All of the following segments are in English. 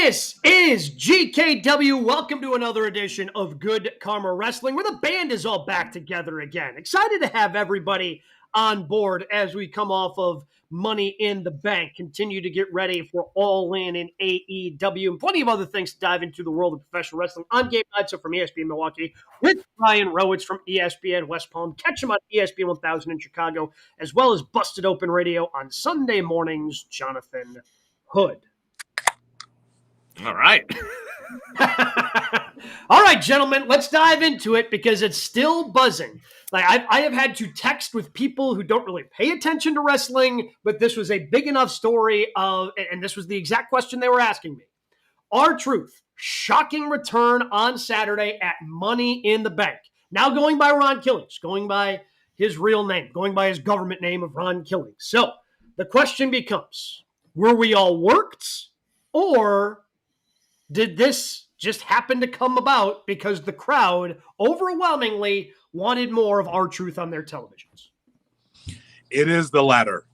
This is GKW. Welcome to another edition of Good Karma Wrestling, where the band is all back together again. Excited to have everybody on board as we come off of Money in the Bank. Continue to get ready for All In AEW and plenty of other things to dive into the world of professional wrestling. I'm Gabe Neitzel from ESPN Milwaukee with Brian Rowitz from ESPN West Palm. Catch him on ESPN 1000 in Chicago, as well as Busted Open Radio on Sunday mornings. Jonathan Hood. All right. All right, gentlemen, let's dive into it because it's still buzzing. Like I have had to text with people who don't really pay attention to wrestling, but this was a big enough story and this was the exact question they were asking me. R-Truth, shocking return on Saturday at Money in the Bank. Now going by Ron Killings, going by his real name, going by his government name of Ron Killings. So the question becomes, were we all worked, or did this just happen to come about because the crowd overwhelmingly wanted more of R-Truth on their televisions? It is the latter.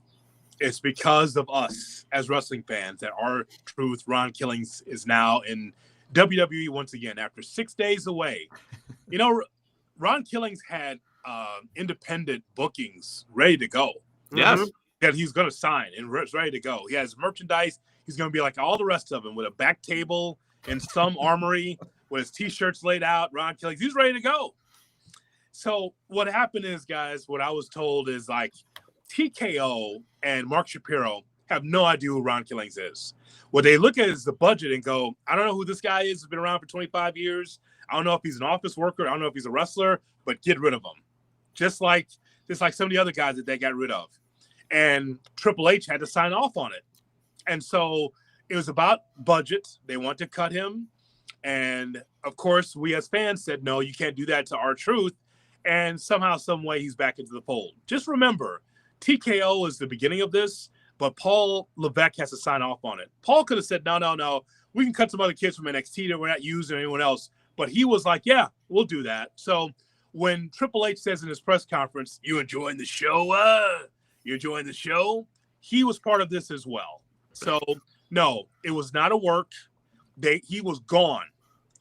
It's because of us as wrestling fans that R-Truth, Ron Killings, is now in WWE once again after 6 days away. You know, Ron Killings had independent bookings ready to go. Yes. That he's going to sign and it's ready to go. He has merchandise. He's going to be like all the rest of them with a back table in some armory with his T-shirts laid out. Ron Killings, he's ready to go. So what happened is, guys, what I was told is like TKO and Mark Shapiro have no idea who Ron Killings is. What they look at is the budget and go, I don't know who this guy is. He's been around for 25 years. I don't know if he's an office worker. I don't know if he's a wrestler, but get rid of him. Just like some of the other guys that they got rid of. And Triple H had to sign off on it. And so it was about budget. They want to cut him. And, of course, we as fans said, no, you can't do that to R-Truth. And somehow, some way, he's back into the fold. Just remember, TKO is the beginning of this, but Paul Levesque has to sign off on it. Paul could have said, no, we can cut some other kids from NXT that we're not using or anyone else. But he was like, yeah, we'll do that. So when Triple H says in his press conference, you enjoying the show? You enjoying the show? He was part of this as well. So, no, it was not a work. He was gone,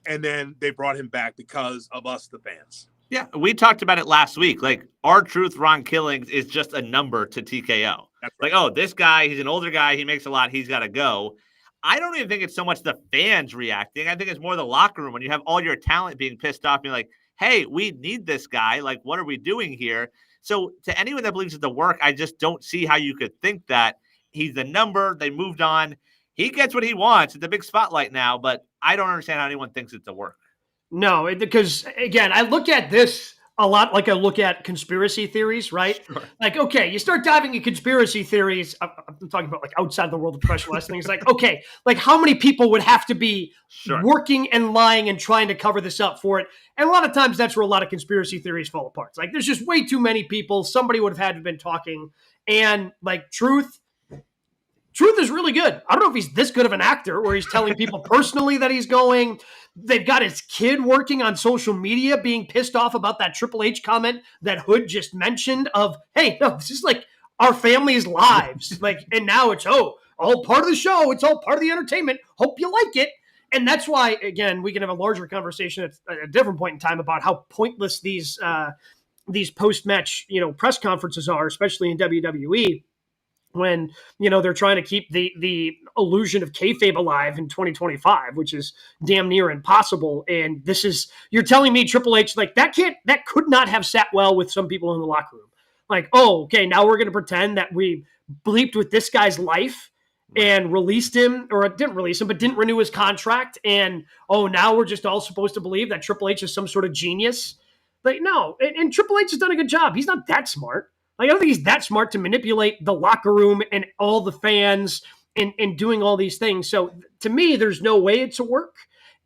and then they brought him back because of us, the fans. Yeah, we talked about it last week. Like, R-Truth, Ron Killings is just a number to TKO. That's Like, right. oh, this guy, he's an older guy. He makes a lot. He's got to go. I don't even think it's so much the fans reacting. I think it's more the locker room when you have all your talent being pissed off. Being like, hey, we need this guy. Like, what are we doing here? So to anyone that believes it's the work, I just don't see how you could think that. He's the number. They moved on. He gets what he wants. It's a big spotlight now, but I don't understand how anyone thinks it's a work. No, because, again, I look at this a lot like I look at conspiracy theories, right? Sure. Like, okay, you start diving into conspiracy theories. I'm talking about like outside the world of professional wrestling. It's like, okay, like how many people would have to be working and lying and trying to cover this up for it? And a lot of times that's where a lot of conspiracy theories fall apart. It's like there's just way too many people. Somebody would have had to have been talking. And like Truth is really good. I don't know if he's this good of an actor where he's telling people personally that he's going. They've got his kid working on social media being pissed off about that Triple H comment that Hood just mentioned of, hey, no, this is like our family's lives. Like, and now it's, all part of the show. It's all part of the entertainment. Hope you like it. And that's why, again, we can have a larger conversation at a different point in time about how pointless these post-match, press conferences are, especially in WWE. When, they're trying to keep the illusion of kayfabe alive in 2025, which is damn near impossible. And you're telling me Triple H, like that could not have sat well with some people in the locker room. Like, oh, okay, now we're going to pretend that we bleeped with this guy's life and released him, or didn't release him, but didn't renew his contract. And, now we're just all supposed to believe that Triple H is some sort of genius. Like, no, and Triple H has done a good job. He's not that smart. Like, I don't think he's that smart to manipulate the locker room and all the fans and doing all these things. So to me, there's no way it's a work.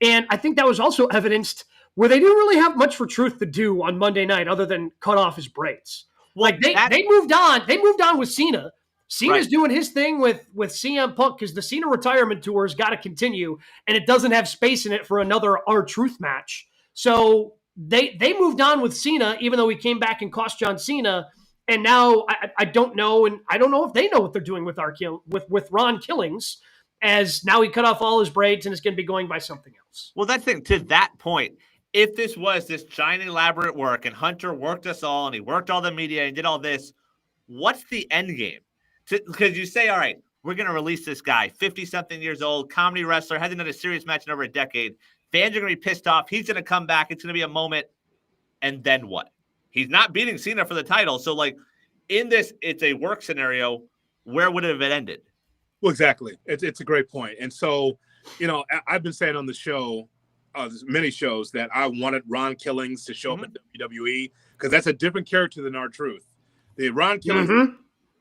And I think that was also evidenced where they didn't really have much for Truth to do on Monday night other than cut off his braids. Like they moved on. They moved on with Cena. Cena's doing his thing with CM Punk because the Cena retirement tour has got to continue, and it doesn't have space in it for another R-Truth match. So they moved on with Cena, even though he came back and cost John Cena. And now I don't know, and I don't know if they know what they're doing with Ron Killings. as now he cut off all his braids and is going to be going by something else. Well, that's the thing. To that point, if this was this giant elaborate work and Hunter worked us all and he worked all the media and did all this, what's the end game? Because you say, all right, we're going to release this guy, 50-something years old, comedy wrestler, hasn't done a serious match in over a decade. Fans are going to be pissed off. He's going to come back. It's going to be a moment. And then what? He's not beating Cena for the title. So, like, in this, it's a work scenario. Where would it have ended? Well, exactly. It's a great point. And so, I've been saying on the show, many shows, that I wanted Ron Killings to show up at WWE because that's a different character than R-Truth. The Ron Killings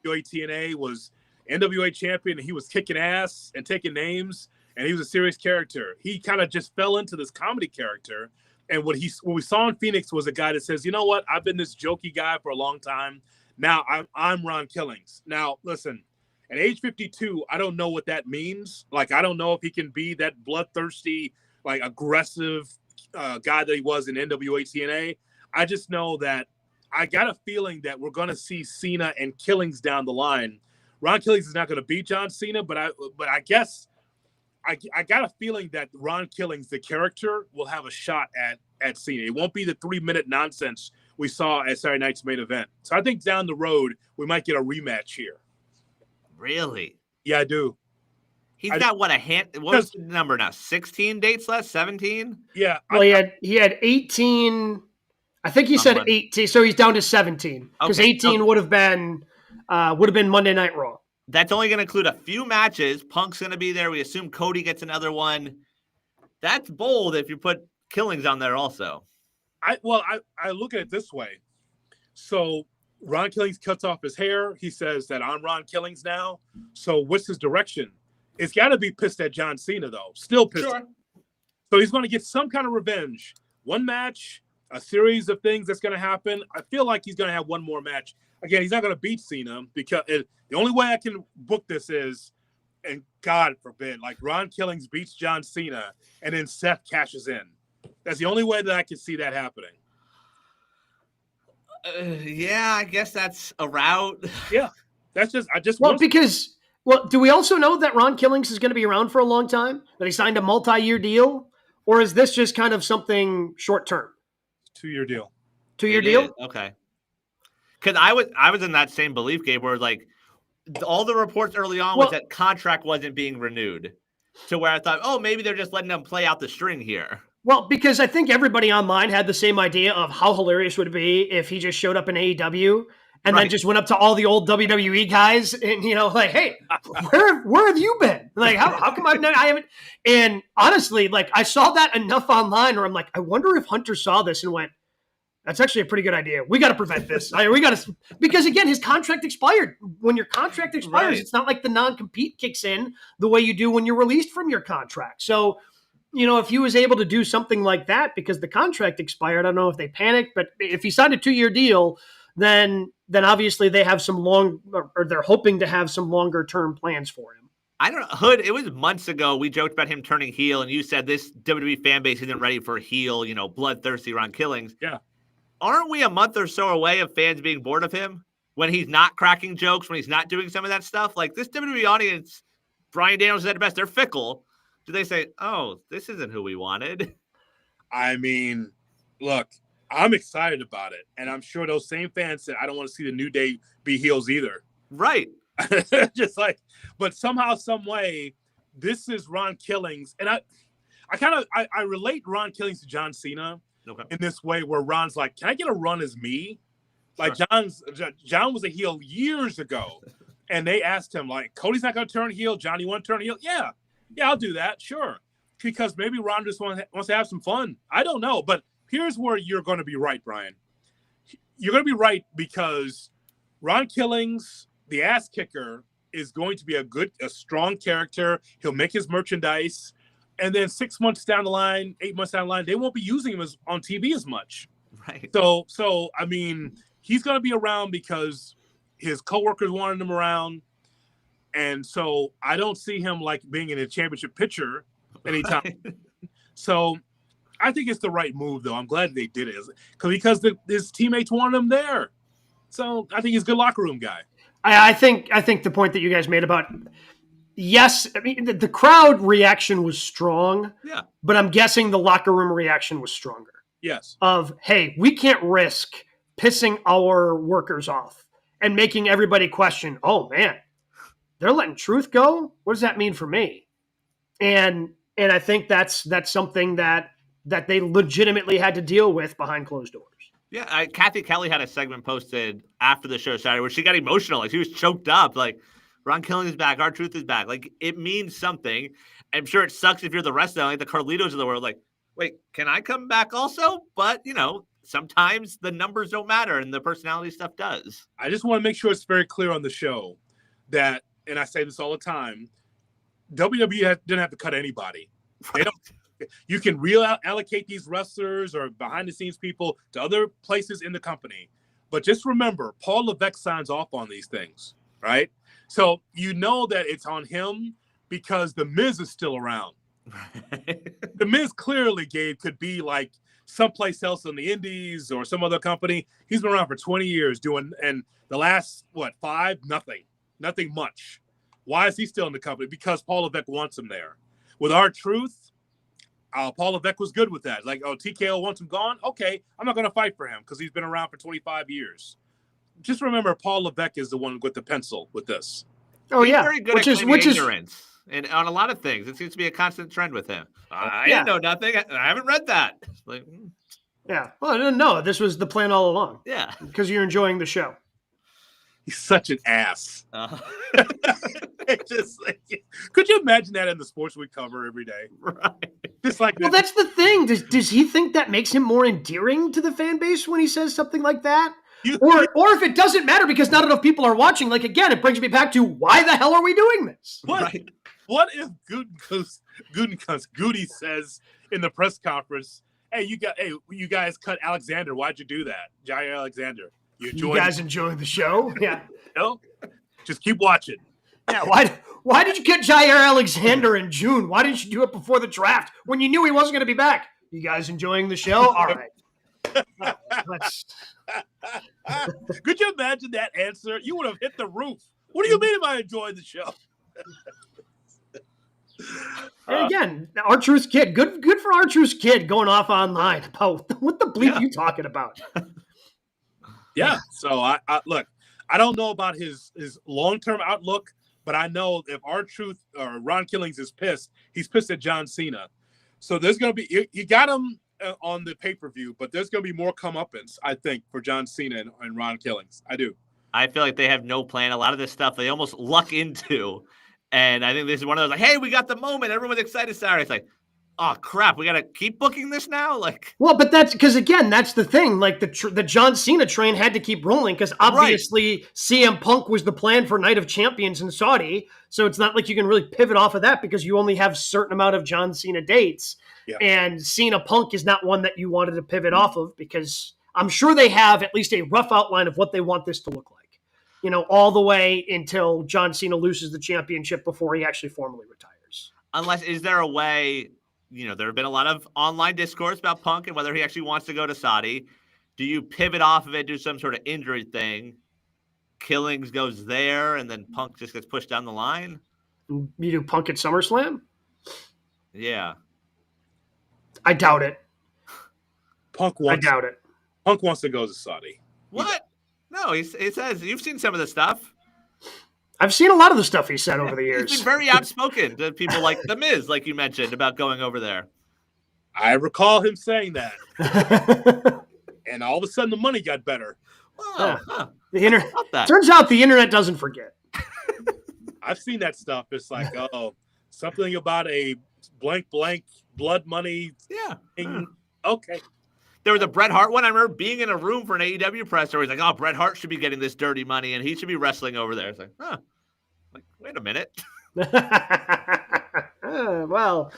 TNA was NWA champion, and he was kicking ass and taking names, and he was a serious character. He kind of just fell into this comedy character. And what we saw in Phoenix was a guy that says, you know what? I've been this jokey guy for a long time. Now I'm Ron Killings. Now, listen, at age 52, I don't know what that means. Like, I don't know if he can be that bloodthirsty, like, aggressive guy that he was in NWA TNA. I just know that I got a feeling that we're going to see Cena and Killings down the line. Ron Killings is not going to beat John Cena, but I guess I got a feeling that Ron Killings, the character, will have a shot at Cena. It won't be the 3-minute nonsense we saw at Saturday night's main event. So I think down the road we might get a rematch here. Really? Yeah, I do. He's got what was the number now? 16 dates left? 17? Yeah. Well, he had 18. I think he said 18, so he's down to 17 because 18 would have been Monday Night Raw. That's only going to include a few matches. Punk's going to be there. We assume Cody gets another one. That's bold if you put Killings on there also. I look at it this way. So Ron Killings cuts off his hair. He says that I'm Ron Killings now. So what's his direction? It's got to be pissed at John Cena, though. Still pissed. Sure. So he's going to get some kind of revenge. One match, a series of things that's going to happen. I feel like he's going to have one more match. Again, he's not going to beat Cena because the only way I can book this is, and God forbid, like Ron Killings beats John Cena and then Seth cashes in. That's the only way that I can see that happening. Yeah, I guess that's a route. Yeah, that's just do we also know that Ron Killings is going to be around for a long time? That he signed a multi-year deal, or is this just kind of something short term? 2-year deal. 2-year deal. Okay. Because I was in that same belief, Gabe, where like all the reports early on was that contract wasn't being renewed, to where I thought, oh, maybe they're just letting them play out the string here. Well, because I think everybody online had the same idea of how hilarious would it be if he just showed up in AEW and then just went up to all the old WWE guys and, like, hey, where have you been? Like, how come I haven't? And honestly, like, I saw that enough online where I'm like, I wonder if Hunter saw this and went, that's actually a pretty good idea. We got to prevent this. Because again, his contract expired. When your contract expires, It's not like the non-compete kicks in the way you do when you're released from your contract. So, if he was able to do something like that because the contract expired, I don't know if they panicked, but if he signed a 2-year deal, then obviously they have or they're hoping to have some longer term plans for him. I don't know. Hood, it was months ago. We joked about him turning heel, and you said this WWE fan base isn't ready for heel, bloodthirsty Ron Killings. Yeah. Aren't we a month or so away of fans being bored of him when he's not cracking jokes, when he's not doing some of that stuff? Like, this WWE audience, Bryan Daniels said it best, they're fickle. Do they say, oh, this isn't who we wanted? I mean, look, I'm excited about it. And I'm sure those same fans said, I don't want to see the New Day be heels either. Right. But somehow, some way, this is Ron Killings. And I relate Ron Killings to John Cena. Okay. In this way where Ron's like, can I get a run as me? Like, sure. John was a heel years ago, and they asked him, like, Cody's not going to turn heel. John, you want to turn heel? Yeah, I'll do that. Sure. Because maybe Ron just wants to have some fun. I don't know. But here's where you're going to be right, Brian. You're going to be right because Ron Killings, the ass kicker, is going to be a strong character. He'll make his merchandise. And then 6 months down the line, 8 months down the line, they won't be using him on TV as much. Right. So I mean, he's going to be around because his coworkers wanted him around. And so I don't see him like being in a championship picture anytime. Right. So I think it's the right move, though. I'm glad they did it because his teammates wanted him there. So I think he's a good locker room guy. I think the point that you guys made about Yes, I mean the crowd reaction was strong. Yeah. But I'm guessing the locker room reaction was stronger. Yes. Of, hey, we can't risk pissing our workers off and making everybody question, oh man, they're letting Truth go? What does that mean for me? And I think that's something that they legitimately had to deal with behind closed doors. Yeah, Kathy Kelly had a segment posted after the show started where she got emotional. Like, she was choked up. Like, Ron Killing is back. R-Truth is back. Like, it means something. I'm sure it sucks if you're the rest of them, like the Carlitos of the world. Like, wait, can I come back also? But, sometimes the numbers don't matter and the personality stuff does. I just want to make sure it's very clear on the show that, and I say this all the time, WWE didn't have to cut anybody. They don't. You can reallocate these wrestlers or behind-the-scenes people to other places in the company. But just remember, Paul Levesque signs off on these things, right? So you know that it's on him because The Miz is still around. The Miz clearly, Gabe, could be like someplace else in the Indies or some other company. He's been around for 20 years doing, and the last, 5? Nothing much. Why is he still in the company? Because Paul Levesque wants him there. With R-Truth, Paul Levesque was good with that. Like, TKO wants him gone? Okay, I'm not going to fight for him because he's been around for 25 years. Just remember, Paul Levesque is the one with the pencil with this. Oh, he's yeah. Very good which is ignorance. And on a lot of things, it seems to be a constant trend with him. I didn't know nothing. I haven't read that. Like, yeah. Well, I didn't know. This was the plan all along. Yeah. Because you're enjoying the show. He's such an ass. Could you imagine that in the sports we cover every day? Right. Just like well, that's the thing. Does he think that makes him more endearing to the fan base when he says something like that? Or if it doesn't matter because not enough people are watching, like, again, it brings me back to why the hell are we doing this? What if Goody says in the press conference, hey, you guys cut Alexander. Why'd you do that? Jair Alexander. You guys enjoying the show? Yeah. No? Just keep watching. Yeah, why did you cut Jair Alexander in June? Why didn't you do it before the draft when you knew he wasn't going to be back? You guys enjoying the show? All right. Could you imagine that answer? You would have hit the roof. What do you mean by enjoying the show? And again, R-Truth's kid. Good for R-Truth's kid going off online about what the bleep you talking about. Yeah. So I look, I don't know about his long-term outlook, but I know if R-Truth or Ron Killings is pissed, he's pissed at John Cena. So there's going to be, he got him on the pay-per-view, but there's going to be more comeuppance, I think, for John Cena and Ron Killings. I do. I feel like they have no plan. A lot of this stuff they almost luck into. And I think this is one of those, like, hey, we got the moment. Everyone's excited Saturday. It's like, oh, crap, we got to keep booking this now? Like, well, but that's because, again, that's the thing. Like, the John Cena train had to keep rolling because obviously CM Punk was the plan for Night of Champions in Saudi. So it's not like you can really pivot off of that because you only have a certain amount of John Cena dates. Yeah. And Cena Punk is not one that you wanted to pivot off of because I'm sure they have at least a rough outline of what they want this to look like. All the way until John Cena loses the championship before he actually formally retires. Unless, is there a way, there have been a lot of online discourse about Punk and whether he actually wants to go to Saudi. Do you pivot off of it, do some sort of injury thing? Killings goes there, and then Punk just gets pushed down the line? You do Punk at SummerSlam? Yeah. I doubt it. Punk wants to go to Saudi. What? No, he says, you've seen some of the stuff. I've seen a lot of the stuff he said over the years. He's been very outspoken to people like The Miz, like you mentioned, about going over there. I recall him saying that. And all of a sudden, the money got better. Oh, turns out the internet doesn't forget. I've seen that stuff. It's like, something about a blank blood money. Yeah. Okay. There was a Bret Hart one. I remember being in a room for an AEW press where he's like, oh, Bret Hart should be getting this dirty money and he should be wrestling over there. It's like, like, wait a minute. Well,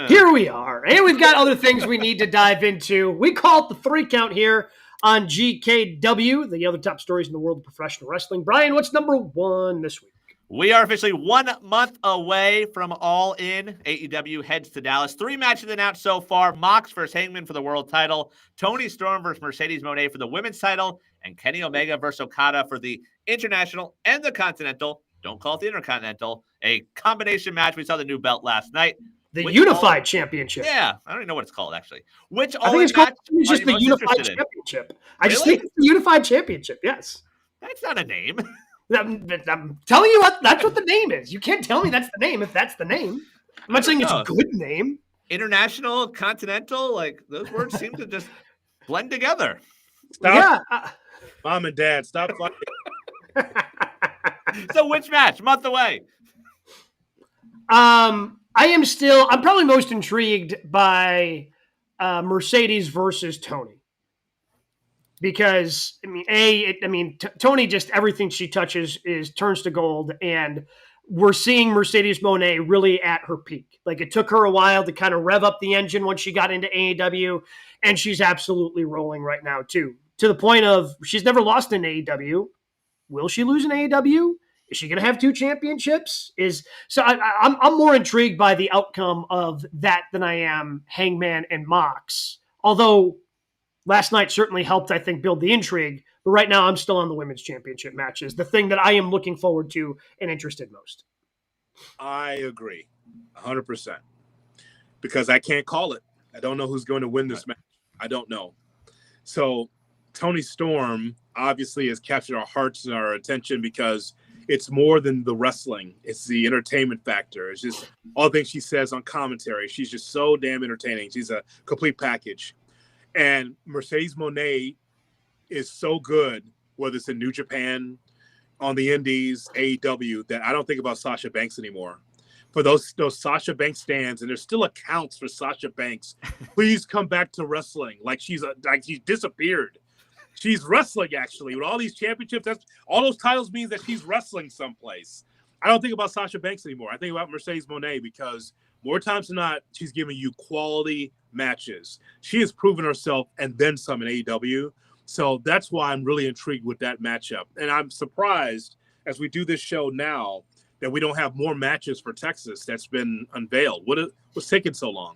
here we are. And we've got other things we need to dive into. We call it the 3 count here on GKW, the other top stories in the world of professional wrestling. Brian, what's number 1 this week? We are officially 1 month away from All In. AEW heads to Dallas. 3 matches announced so far. Mox versus Hangman for the world title. Toni Storm versus Mercedes Moné for the women's title. And Kenny Omega versus Okada for the international and the continental Don't call it the Intercontinental. A combination match. We saw the new belt last night. The Unified Championship. Yeah, I don't even know what it's called, actually. Which I think it's called just the Unified Championship. I just think it's the Unified Championship, yes. That's not a name. I'm telling you that's what the name is. You can't tell me that's the name if that's the name. I'm not saying it's a good name. International, continental, like those words seem to just blend together. Stop. Yeah. Mom and Dad, stop fighting. So which match? Month away. I'm probably most intrigued by Mercedes versus Tony. Because Tony, just everything she touches turns to gold, and we're seeing Mercedes Moné really at her peak. Like, it took her a while to kind of rev up the engine once she got into AEW, and she's absolutely rolling right now too. To the point of she's never lost in AEW. Will she lose in AEW? Is she going to have 2 championships? I'm more intrigued by the outcome of that than I am Hangman and Mox. Although last night certainly helped, I think, build the intrigue. But right now, I'm still on the women's championship matches, the thing that I am looking forward to and interested most. I agree 100%. Because I can't call it. I don't know who's going to win this match. I don't know. So Toni Storm obviously has captured our hearts and our attention because it's more than the wrestling. It's the entertainment factor. It's just all the things she says on commentary. She's just so damn entertaining. She's a complete package. And Mercedes Moné is so good, whether it's in New Japan, on the Indies, AEW, that I don't think about Sasha Banks anymore. For those Sasha Banks stands, and there's still accounts for Sasha Banks, please come back to wrestling. Like she's disappeared. She's wrestling, actually. With all these championships, all those titles means that she's wrestling someplace. I don't think about Sasha Banks anymore. I think about Mercedes Moné because more times than not, she's giving you quality matches. She has proven herself and then some in AEW. So that's why I'm really intrigued with that matchup. And I'm surprised as we do this show now that we don't have more matches for Texas that's been unveiled. What's taking so long?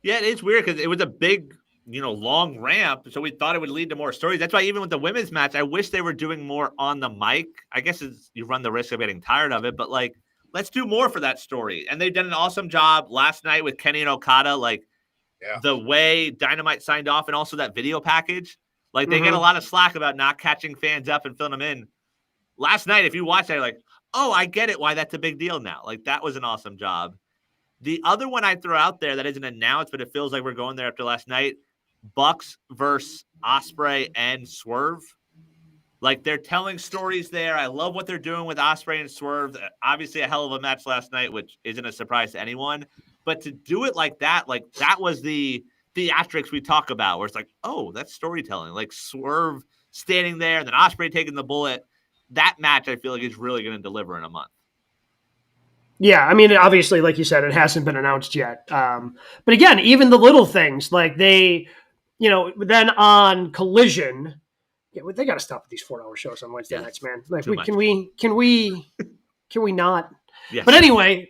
Yeah, it is weird because it was a big, long ramp. So we thought it would lead to more stories. That's why even with the women's match, I wish they were doing more on the mic. I guess you run the risk of getting tired of it, but let's do more for that story. And they've done an awesome job last night with Kenny and Okada. The way Dynamite signed off and also that video package. They get a lot of slack about not catching fans up and filling them in. Last night, if you watch that, you're oh, I get it why that's a big deal now. That was an awesome job. The other one I throw out there that isn't announced, but it feels like we're going there after last night, Bucks versus Ospreay and Swerve. They're telling stories there. I love what they're doing with Ospreay and Swerve. Obviously a hell of a match last night, which isn't a surprise to anyone. But to do it like that was the theatrics we talk about, where it's oh, that's storytelling. Swerve standing there and then Ospreay taking the bullet. That match, I feel like, is really going to deliver in a month. Yeah, obviously, like you said, it hasn't been announced yet. But again, even the little things, they, then on Collision, they got to stop with these 4-hour shows on Wednesday nights, man. Can we not? Yes. But anyway,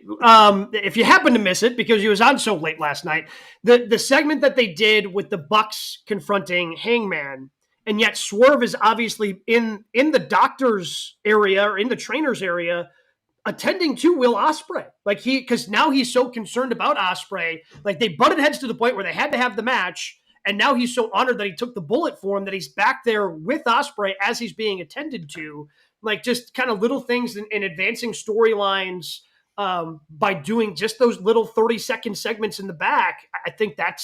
if you happen to miss it because you was on so late last night, the segment that they did with the Bucks confronting Hangman, and yet Swerve is obviously in the doctor's area or in the trainer's area attending to Will Ospreay. Because now he's so concerned about Ospreay. They butted heads to the point where they had to have the match. And now he's so honored that he took the bullet for him that he's back there with Ospreay as he's being attended to. Just kind of little things in advancing storylines by doing just those little 30-second segments in the back. I think that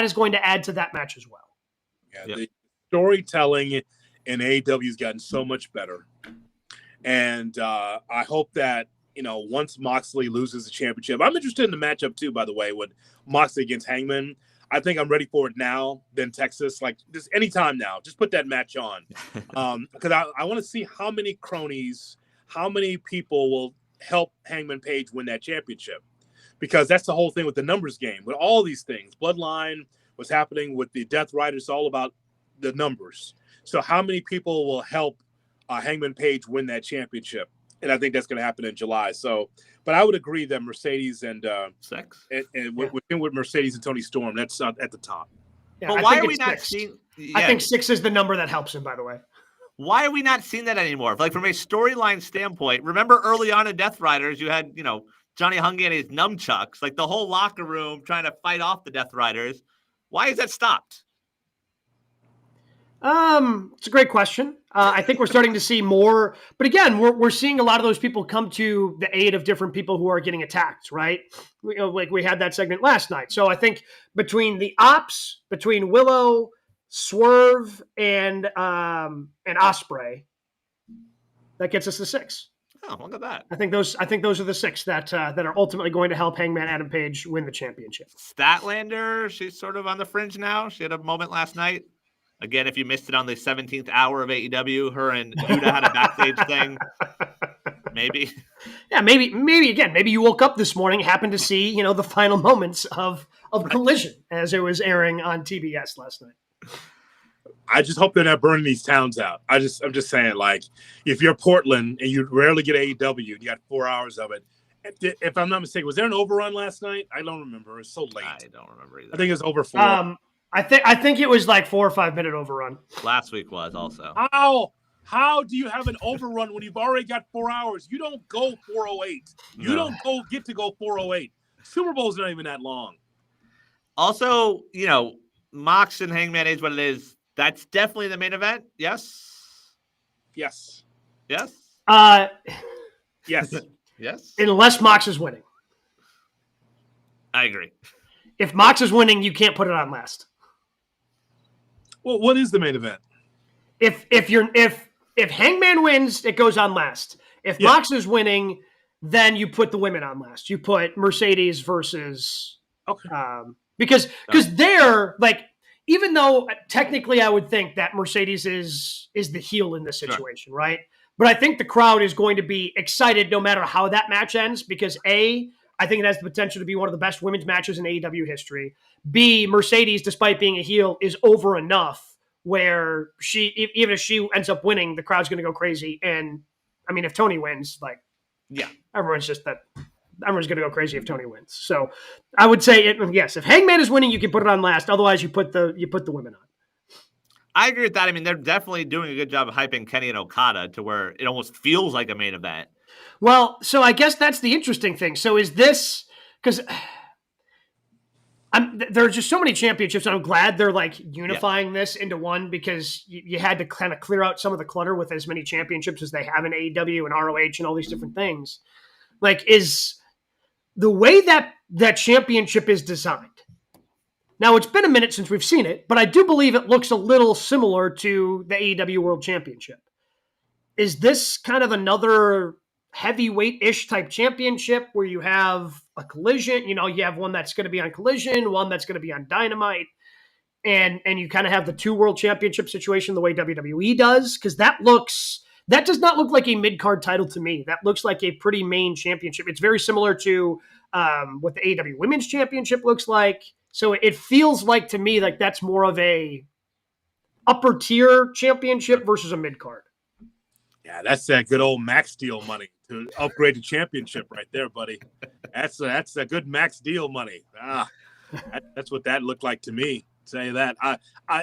is going to add to that match as well. Yeah, the storytelling in AEW has gotten so much better. And I hope that, once Moxley loses the championship, I'm interested in the matchup too, by the way, with Moxley against Hangman. I think I'm ready for it now than Texas. Just anytime now, just put that match on. Because I want to see how many cronies, how many people will help Hangman Page win that championship. Because that's the whole thing with the numbers game. With all these things, Bloodline, what's happening with the Death Riders, all about the numbers. So how many people will help Hangman Page win that championship? And I think that's going to happen in July. So, but I would agree that Mercedes and with Mercedes and Toni Storm, that's at the top. Yeah, but why are we not seeing? I think 6 is the number that helps him. By the way, Why are we not seeing that anymore? Like from a storyline standpoint, remember early on in Death Riders, you had, Johnny Hungy and his nunchucks, like the whole locker room trying to fight off the Death Riders. Why is that stopped? It's a great question. I think we're starting to see more, but again, we're seeing a lot of those people come to the aid of different people who are getting attacked, right? Like we had that segment last night. So I think between the ops, between Willow, Swerve, and Osprey, that gets us to 6. Oh, look at that. I think those are the 6 that are ultimately going to help Hangman Adam Page win the championship. Statlander, she's sort of on the fringe now. She had a moment last night. Again, if you missed it on the 17th hour of AEW, her and Yuta had a backstage thing. Maybe. Yeah, maybe again, maybe you woke up this morning, happened to see, the final moments of Collision as it was airing on TBS last night. I just hope they're not burning these towns out. I'm just saying, like, if you're Portland and you rarely get AEW, you got 4 hours of it. If I'm not mistaken, was there an overrun last night? I don't remember. It's so late. I don't remember either. I think it was over 4. I think it was like 4 or 5 minute overrun. Last week was also. How do you have an overrun when you've already got 4 hours? You don't go 4:08. You don't get to go 4:08. Super Bowl's not even that long. Also, Mox and Hangman is what it is. That's definitely the main event. Yes. Yes. Yes. Yes. Yes. Unless Mox is winning. I agree. If Mox is winning, you can't put it on last. Well, what is the main event? If Hangman wins, it goes on last. If Mox is winning, then you put the women on last. You put Mercedes versus because they're like, even though technically I would think that Mercedes is the heel in this situation, right? But I think the crowd is going to be excited no matter how that match ends because I think it has the potential to be one of the best women's matches in AEW history. B, Mercedes, despite being a heel, is over enough where even if she ends up winning, the crowd's going to go crazy. And I mean, if Tony wins, everyone's going to go crazy if Tony wins. So I would say yes. If Hangman is winning, you can put it on last. Otherwise, you put the women on. I agree with that. I mean, they're definitely doing a good job of hyping Kenny and Okada to where it almost feels like a main event. Well, so I guess that's the interesting thing. So is this because there are just so many championships, and I'm glad they're like unifying this into one because you had to kind of clear out some of the clutter with as many championships as they have in AEW and ROH and all these different things. Like, is the way that championship is designed. Now, it's been a minute since we've seen it, but I do believe it looks a little similar to the AEW World Championship. Is this kind of another heavyweight-ish type championship where you have a Collision? You have one that's going to be on Collision, one that's going to be on Dynamite, and you kind of have the 2 world championship situation the way WWE does? Because that does not look like a mid-card title to me. That looks like a pretty main championship. It's very similar to what the AEW Women's Championship looks like. So it feels like to me like that's more of a upper tier championship versus a mid-card. Yeah, that's that good old max deal money to upgrade the championship right there, buddy. That's a good max deal money. That's what that looked like to me. Say that.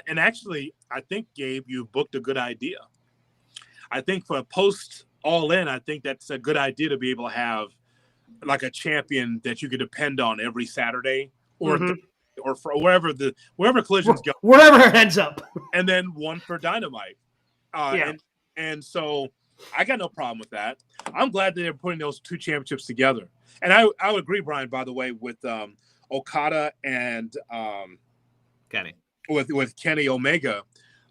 And actually, I think, Gabe, you booked a good idea. I think for a post All In, I think that's a good idea to be able to have like a champion that you could depend on every Saturday or for wherever Collisions go, wherever it ends up, and then one for Dynamite. And so I got no problem with that. I'm glad that they're putting those 2 championships together. And I would agree, Brian, by the way, with Okada and Kenny. With Kenny Omega.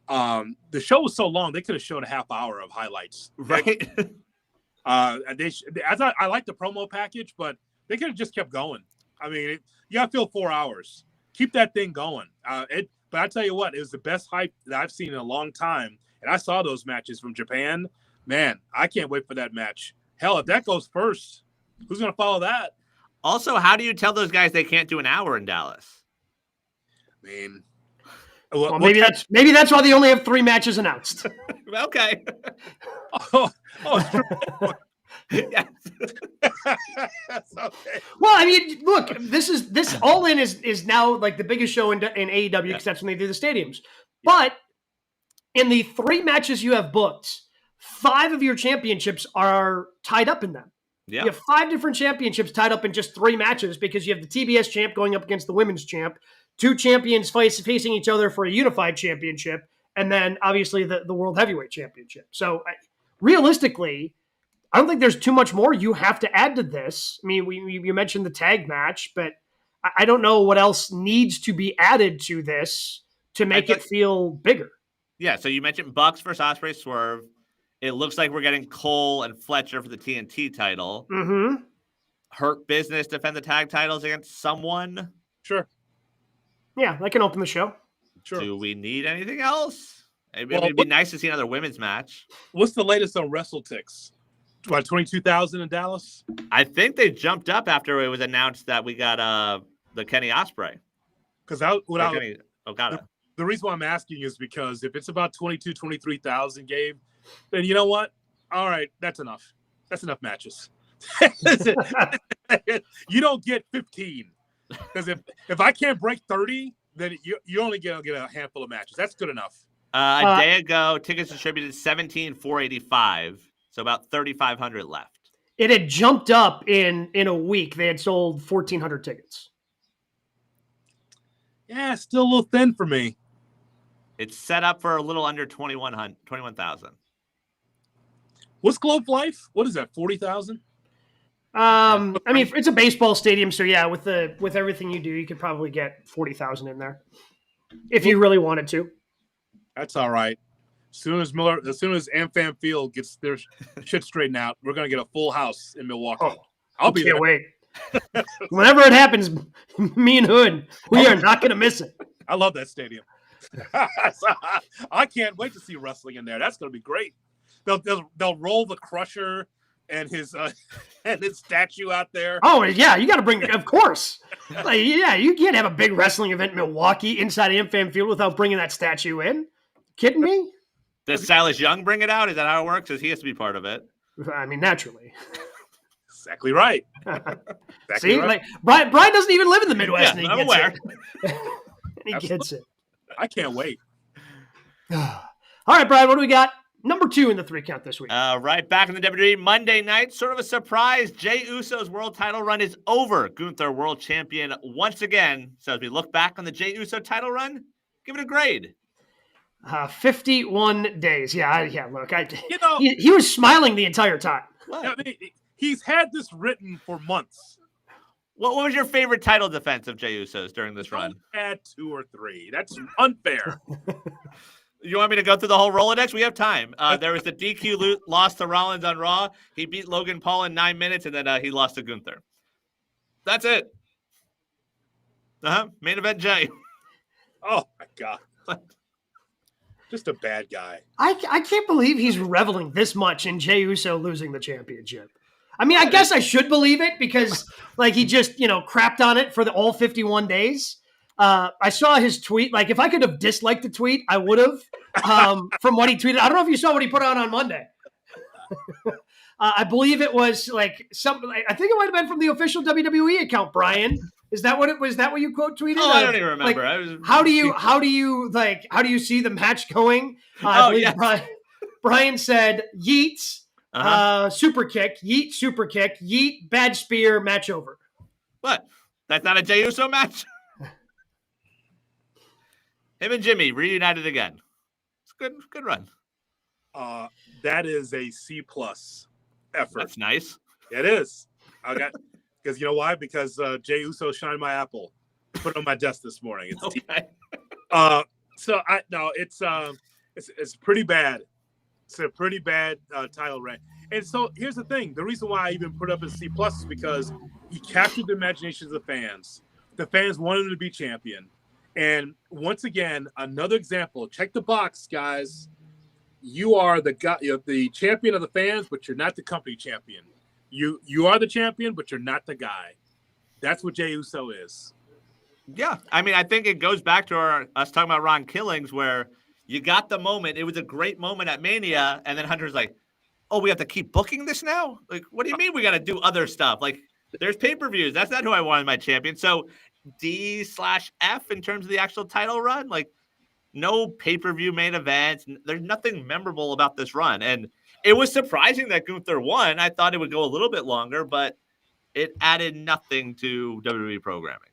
The show was so long they could have showed a half hour of highlights. Right. I liked the promo package, but they could have just kept going. I mean, you got to fill 4 hours. Keep that thing going. But I tell you what, it was the best hype that I've seen in a long time. And I saw those matches from Japan. Man, I can't wait for that match. Hell, if that goes first, who's going to follow that? Also, how do you tell those guys they can't do an hour in Dallas? I mean, maybe that's why they only have 3 matches announced. Okay. Yes. Okay. Well, I mean, look, this All In is now like the biggest show in AEW because that's when they do the stadiums. But in the 3 matches you have booked, 5 of your championships are tied up in them. Yeah. You have 5 different championships tied up in just 3 matches because you have the TBS champ going up against the women's champ, 2 champions facing each other for a unified championship, and then obviously the World Heavyweight Championship. So realistically, I don't think there's too much more you have to add to this. I mean, you mentioned the tag match, but I don't know what else needs to be added to this to make it feel bigger. Yeah, so you mentioned Bucks versus Ospreay Swerve. It looks like we're getting Cole and Fletcher for the TNT title. Mm-hmm. Hurt Business defend the tag titles against someone. Sure. Yeah, that can open the show. Sure. Do we need anything else? It'd be nice to see another women's match. What's the latest on WrestleTix? What, 22,000 in Dallas? I think they jumped up after it was announced that we got the Kenny Ospreay. Because the reason why I'm asking is because if it's about 23,000, Gabe, then you know what? All right, that's enough. That's enough matches. You don't get 15. Because if I can't break 30, then you only get a handful of matches. That's good enough. A day ago, tickets distributed 17,485. So about 3,500 left. It had jumped up in a week. They had sold 1,400 tickets. Yeah, still a little thin for me. It's set up for a little under 21,000. What's Globe Life? What is that, 40,000? I mean, it's a baseball stadium, so yeah, with everything you do, you could probably get 40,000 in there if you really wanted to. That's all right. As soon as AmFam Field gets their shit straightened out, we're gonna get a full house in Milwaukee. Oh, I'll be there. Can't wait. Whenever it happens, me and Hood, we are not gonna miss it. I love that stadium. I can't wait to see wrestling in there. That's gonna be great. They'll roll the Crusher and his statue out there. Oh yeah, you got to bring, of course. You can't have a big wrestling event in Milwaukee inside AmFam Field without bringing that statue in. Kidding me? Does Silas Young bring it out? Is that how it works? Because he has to be part of it. I mean, naturally. Exactly right. See, right. Like Brian doesn't even live in the Midwest, and he I'm gets aware. it. He gets it. I can't wait. All right, Brian, what do we got? Number 2 in the 3 count this week. Right back in the WWE Monday night, sort of a surprise. Jey Uso's world title run is over. Gunther, world champion once again. So as we look back on the Jey Uso title run, give it a grade. 51 days. Yeah. Look, he was smiling the entire time. I mean, he's had this written for months. What was your favorite title defense of Jey Uso's during this run? Had 2 or 3. That's unfair. You want me to go through the whole Rolodex? We have time. There was the DQ loss to Rollins on Raw. He beat Logan Paul in 9 minutes, and then he lost to Gunther. That's it. Main event Jey. Oh, my God. Just a bad guy. I can't believe he's reveling this much in Jey Uso losing the championship. I mean, I guess I should believe it because, like, he just, crapped on it for all 51 days. I saw his tweet. Like, if I could have disliked the tweet, I would have. From what he tweeted, I don't know if you saw what he put on Monday. I believe it was like I think it might have been from the official WWE account. Brian, is that what it was? That what you quote tweeted? Oh, I don't even remember. Like, how do you see the match going? Brian said, "Yeet, super kick, yeet, bad spear, match over." What? That's not a Jey Uso match. Him and Jimmy reunited again. It's good run. That is a C+ effort. That's nice. It is. Because you know why? Because Jey Uso shined my apple, put it on my desk this morning. It's okay. It's pretty bad. It's a pretty bad title reign. And so here's the thing: the reason why I even put up as C+ is because he captured the imaginations of the fans. The fans wanted him to be champion. And once again, another example. Check the box, guys. You are the guy, the champion of the fans, but you're not the company champion. You are the champion, but you're not the guy. That's what Jey Uso is. Yeah, I mean, I think it goes back to us talking about Ron Killings, where you got the moment. It was a great moment at Mania, and then Hunter's like, "Oh, we have to keep booking this now? Like, what do you mean we got to do other stuff? Like, there's pay-per-views. That's not who I wanted my champion." So D/F in terms of the actual title run, like no pay-per-view main events. There's nothing memorable about this run. And it was surprising that Gunther won. I thought it would go a little bit longer, but it added nothing to WWE programming.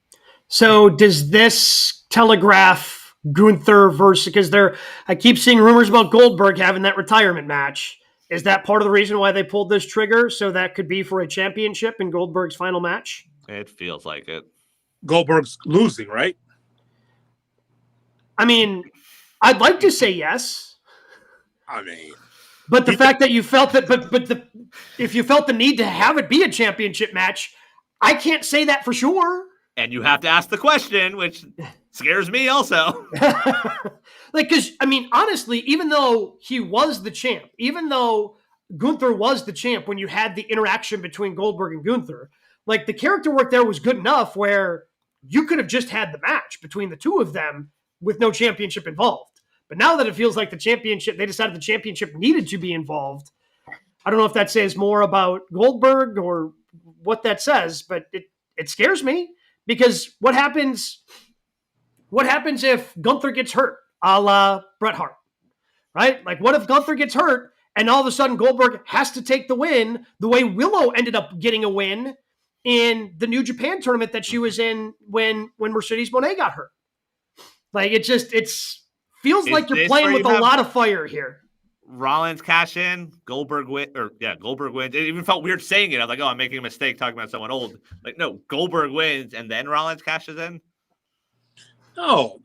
So does this telegraph Gunther versus, because I keep seeing rumors about Goldberg having that retirement match. Is that part of the reason why they pulled this trigger? So that could be for a championship in Goldberg's final match? It feels like it. Goldberg's losing, right? I mean, I'd like to say yes. I mean, but the fact that you felt that, if you felt the need to have it be a championship match, I can't say that for sure. And you have to ask the question, which scares me also. Because, I mean, honestly, even though he was the champ, even though Gunther was the champ when you had the interaction between Goldberg and Gunther, like the character work there was good enough where you could have just had the match between the two of them with no championship involved. But now that it feels like they decided the championship needed to be involved. I don't know if that says more about Goldberg or what that says, but it scares me because what happens if Gunther gets hurt, a la Bret Hart, right? Like what if Gunther gets hurt and all of a sudden Goldberg has to take the win the way Willow ended up getting a win in the New Japan tournament that she was in when Mercedes Moné got hurt. Like it feels like you're playing with a lot of fire here. Rollins cash in, Goldberg wins. It even felt weird saying it. I was like, oh, I'm making a mistake talking about someone old. Like, no, Goldberg wins and then Rollins cashes in. No.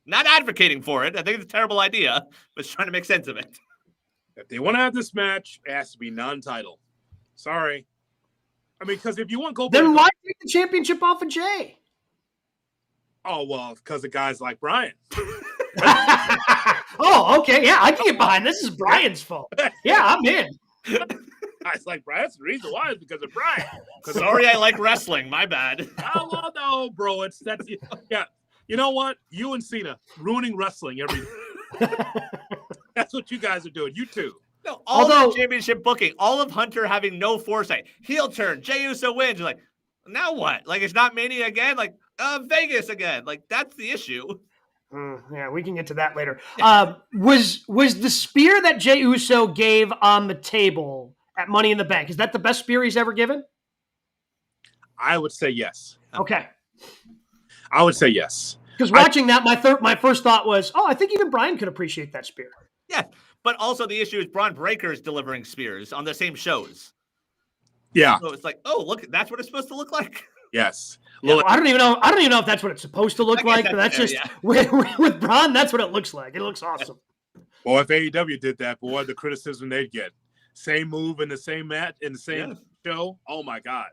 Not advocating for it. I think it's a terrible idea, but just trying to make sense of it. If they want to have this match, it has to be non-title. Sorry. I mean, because if you want Goldberg, then why take the championship off of Jey? Oh, well, because of guys like Brian. Oh, okay. Yeah, I can get behind this. Is Brian's fault. Yeah, I'm in. Guys like Brian. That's the reason why. It's because of Brian. Sorry, I like wrestling. My bad. Oh, well, no, bro. Yeah. You know what? You and Cena ruining wrestling every. That's what you guys are doing. You too. No, all the championship booking, all of Hunter having no foresight. Heel turn, Jey Uso wins. You're like, now what? Like, it's not Mania again? Like, Vegas again. Like, that's the issue. Yeah, we can get to that later. Was the spear that Jey Uso gave on the table at Money in the Bank, is that the best spear he's ever given? I would say yes. Okay. I would say yes. Because watching that, my first thought was, I think even Brian could appreciate that spear. Yeah, but also the issue is Braun Breaker is delivering spears on the same shows. Yeah. So it's like, look, that's what it's supposed to look like. Yes. Yeah, well, I don't even know if that's what it's supposed to look like, but that's just with Braun, that's what it looks like. It looks awesome. Well, if AEW did that, boy, the criticism they'd get. Same move in the same match in the same show. Oh my God.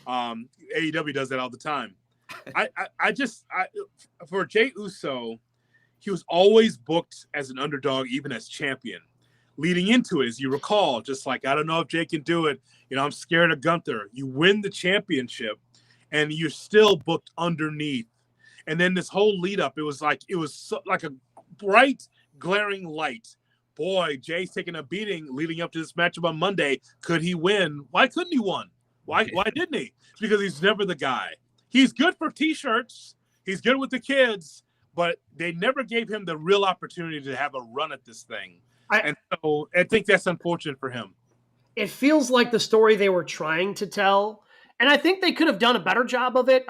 AEW does that all the time. I for Jey Uso, he was always booked as an underdog, even as champion. Leading into it, as you recall, just like, I don't know if Jey can do it. You know, I'm scared of Gunther. You win the championship, and you're still booked underneath. And then this whole lead up, it was like a bright, glaring light. Boy, Jay's taking a beating leading up to this matchup on Monday. Could he win? Why couldn't he win? Why didn't he? It's because he's never the guy. He's good for T-shirts. He's good with the kids, but they never gave him the real opportunity to have a run at this thing. And so I think that's unfortunate for him. It feels like the story they were trying to tell. And I think they could have done a better job of it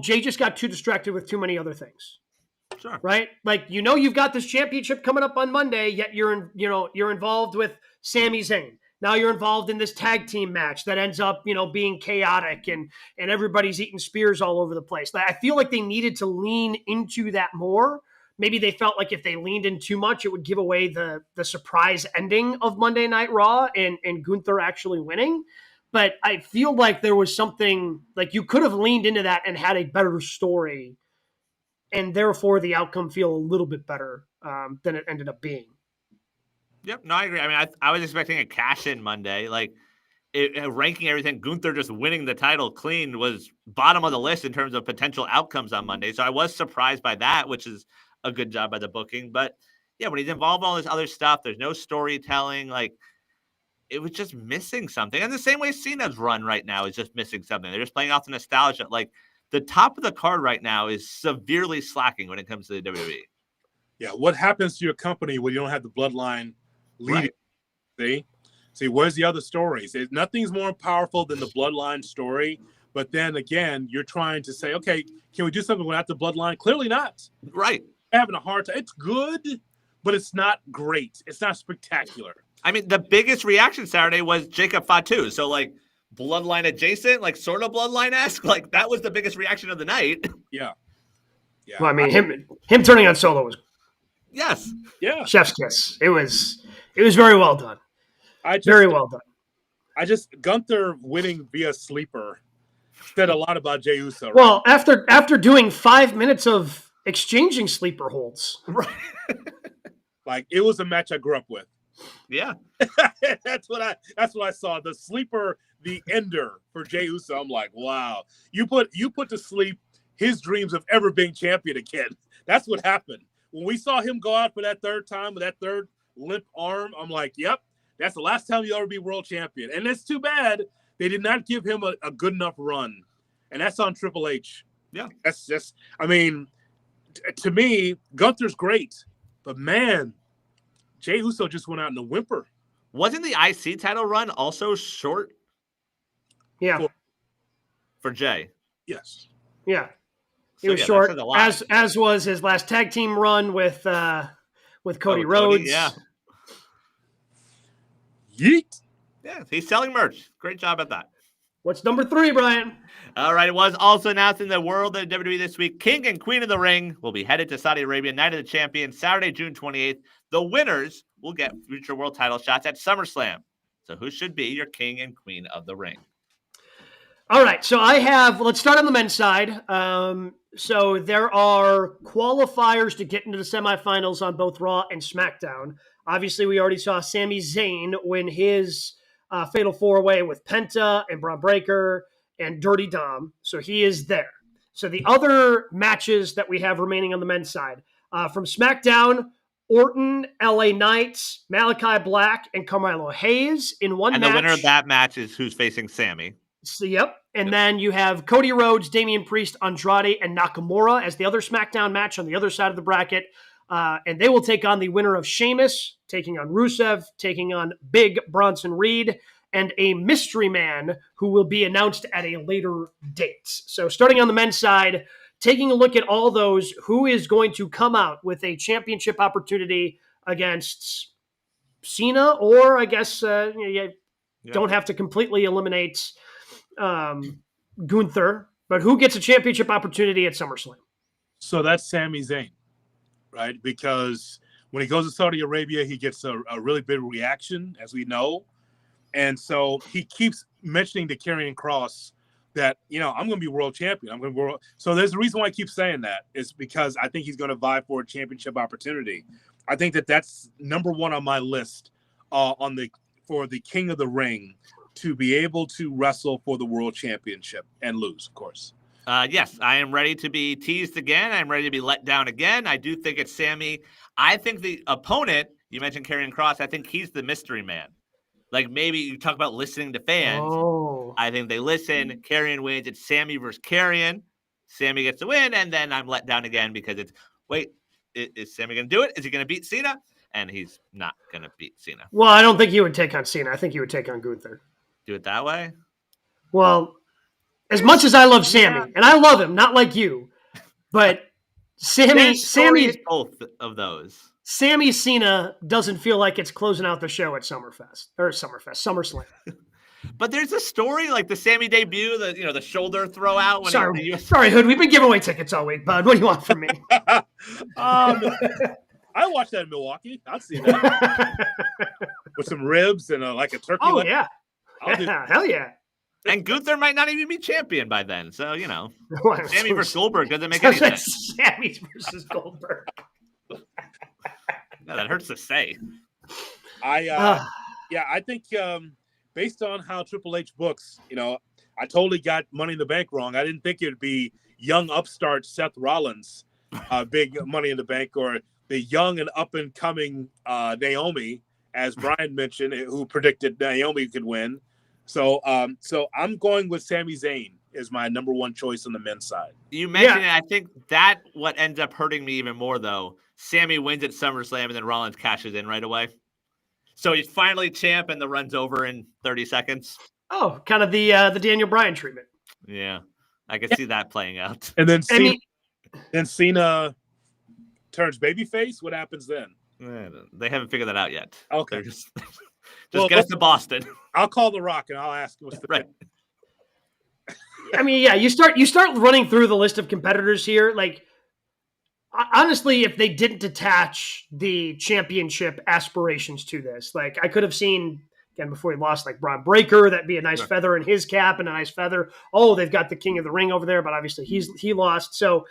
Jay just got too distracted with too many other things. Sure. Right? Like, you've got this championship coming up on Monday, yet you're involved with Sami Zayn. Now you're involved in this tag team match that ends up, being chaotic and everybody's eating spears all over the place. I feel like they needed to lean into that more. Maybe they felt like if they leaned in too much, it would give away the surprise ending of Monday Night Raw and Gunther actually winning. But I feel like there was something, like you could have leaned into that and had a better story, and therefore the outcome feel a little bit better than it ended up being. Yep, no, I agree. I mean, I was expecting a cash-in Monday. Like, ranking everything, Gunther just winning the title clean was bottom of the list in terms of potential outcomes on Monday. So I was surprised by that, which is a good job by the booking. But, yeah, when he's involved in all this other stuff, there's no storytelling. Like, it was just missing something. And the same way Cena's run right now is just missing something. They're just playing off the nostalgia. Like, the top of the card right now is severely slacking when it comes to the WWE. Yeah, what happens to your company when you don't have the bloodline leading? Right. See, where's the other stories? Nothing's more powerful than the bloodline story. But then again, you're trying to say, okay, can we do something without the bloodline? Clearly not. Right. Having a hard time. It's good, but it's not great. It's not spectacular. I mean, the biggest reaction Saturday was Jacob Fatu. So, like, bloodline adjacent, like, sort of bloodline-esque. Like, that was the biggest reaction of the night. Yeah. Well, I mean, him turning on Solo was chef's kiss. It was very well done. Very well done. Gunther winning via sleeper said a lot about Jey Uso. Right? Well, after doing 5 minutes of exchanging sleeper holds. Right. Like, it was a match I grew up with. Yeah. That's what I saw. The sleeper, the ender for Jey Uso. I'm like, wow. You put to sleep his dreams of ever being champion again. That's what happened. When we saw him go out for that third time with that third limp arm, I'm like, yep, that's the last time you'll ever be world champion. And it's too bad they did not give him a good enough run. And that's on Triple H. Yeah. That's just, I mean, to me, Gunther's great. But, man, Jey Uso just went out in a whimper. Wasn't the IC title run also short? Yeah. For Jey? Yes. Yeah. He was short, as was his last tag team run with Cody Rhodes. Yeah. Yeet. Yeah, he's selling merch. Great job at that. What's number 3, Brian? All right, it was also announced in the world of WWE this week, King and Queen of the Ring will be headed to Saudi Arabia, Night of the Champions, Saturday, June 28th. The winners will get future world title shots at SummerSlam. So who should be your King and Queen of the Ring? All right, so let's start on the men's side. So there are qualifiers to get into the semifinals on both Raw and SmackDown. Obviously, we already saw Sami Zayn win his Fatal 4-Way with Penta and Braun Breaker and Dirty Dom. So he is there. So the other matches that we have remaining on the men's side, from SmackDown, Orton, LA Knights, Malachi Black, and Carmelo Hayes in one match. And the winner of that match is who's facing Sammy. So, yep. And then you have Cody Rhodes, Damian Priest, Andrade, and Nakamura as the other SmackDown match on the other side of the bracket. And they will take on the winner of Sheamus, taking on Rusev, taking on Big Bronson Reed, and a mystery man who will be announced at a later date. So starting on the men's side, taking a look at all those, who is going to come out with a championship opportunity against Cena, or I guess don't have to completely eliminate Gunther, but who gets a championship opportunity at SummerSlam? So that's Sami Zayn, right? Because when he goes to Saudi Arabia, he gets a really big reaction, as we know. And so he keeps mentioning to Karrion Kross that, I'm going to be world champion. So there's a reason why I keep saying that. It's because I think he's going to vie for a championship opportunity. I think that's number one on my list for the King of the Ring to be able to wrestle for the world championship and lose, of course. Yes, I am ready to be teased again. I'm ready to be let down again. I do think it's Sammy. I think the opponent, you mentioned Karrion Kross, I think he's the mystery man. Like, maybe you talk about listening to fans. Oh. I think they listen. Karrion wins. It's Sammy versus Karrion. Sammy gets the win, and then I'm let down again because is Sammy going to do it? Is he going to beat Cena? And he's not going to beat Cena. Well, I don't think he would take on Cena. I think he would take on Gunther. Do it that way? Well, as much as I love Sammy, and I love him, not like you, but Sammy, both of those. Sammy Cena doesn't feel like it's closing out the show at SummerSlam. But there's a story like the Sammy debut, the shoulder throw out. When sorry, Hood. We've been giving away tickets all week, bud. What do you want from me? I watched that in Milwaukee. I'll see that with some ribs and a turkey. Oh leg. Yeah, hell yeah. And Gunther might not even be champion by then, so Sammy versus Goldberg doesn't make any sense. Sammy versus Goldberg. No, that hurts to say. I think based on how Triple H books, I totally got Money in the Bank wrong. I didn't think it would be young upstart Seth Rollins, big Money in the Bank, or the young and up and coming Naomi, as Brian mentioned, who predicted Naomi could win. So I'm going with Sami Zayn is my number one choice on the men's side. You mentioned it. I think that what ends up hurting me even more, though. Sammy wins at SummerSlam, and then Rollins cashes in right away. So he's finally champ, and the run's over in 30 seconds. Oh, kind of the Daniel Bryan treatment. Yeah, I can see that playing out. And then Cena turns babyface. What happens then? They haven't figured that out yet. Okay. Just get us to Boston. I'll call The Rock, and I'll ask what's the right. I mean, yeah, you start running through the list of competitors here. Like, honestly, if they didn't attach the championship aspirations to this, like I could have seen, again, before he lost, like Braun Breaker, that'd be a nice feather in his cap and a nice feather. Oh, they've got the King of the Ring over there, but obviously he lost. So,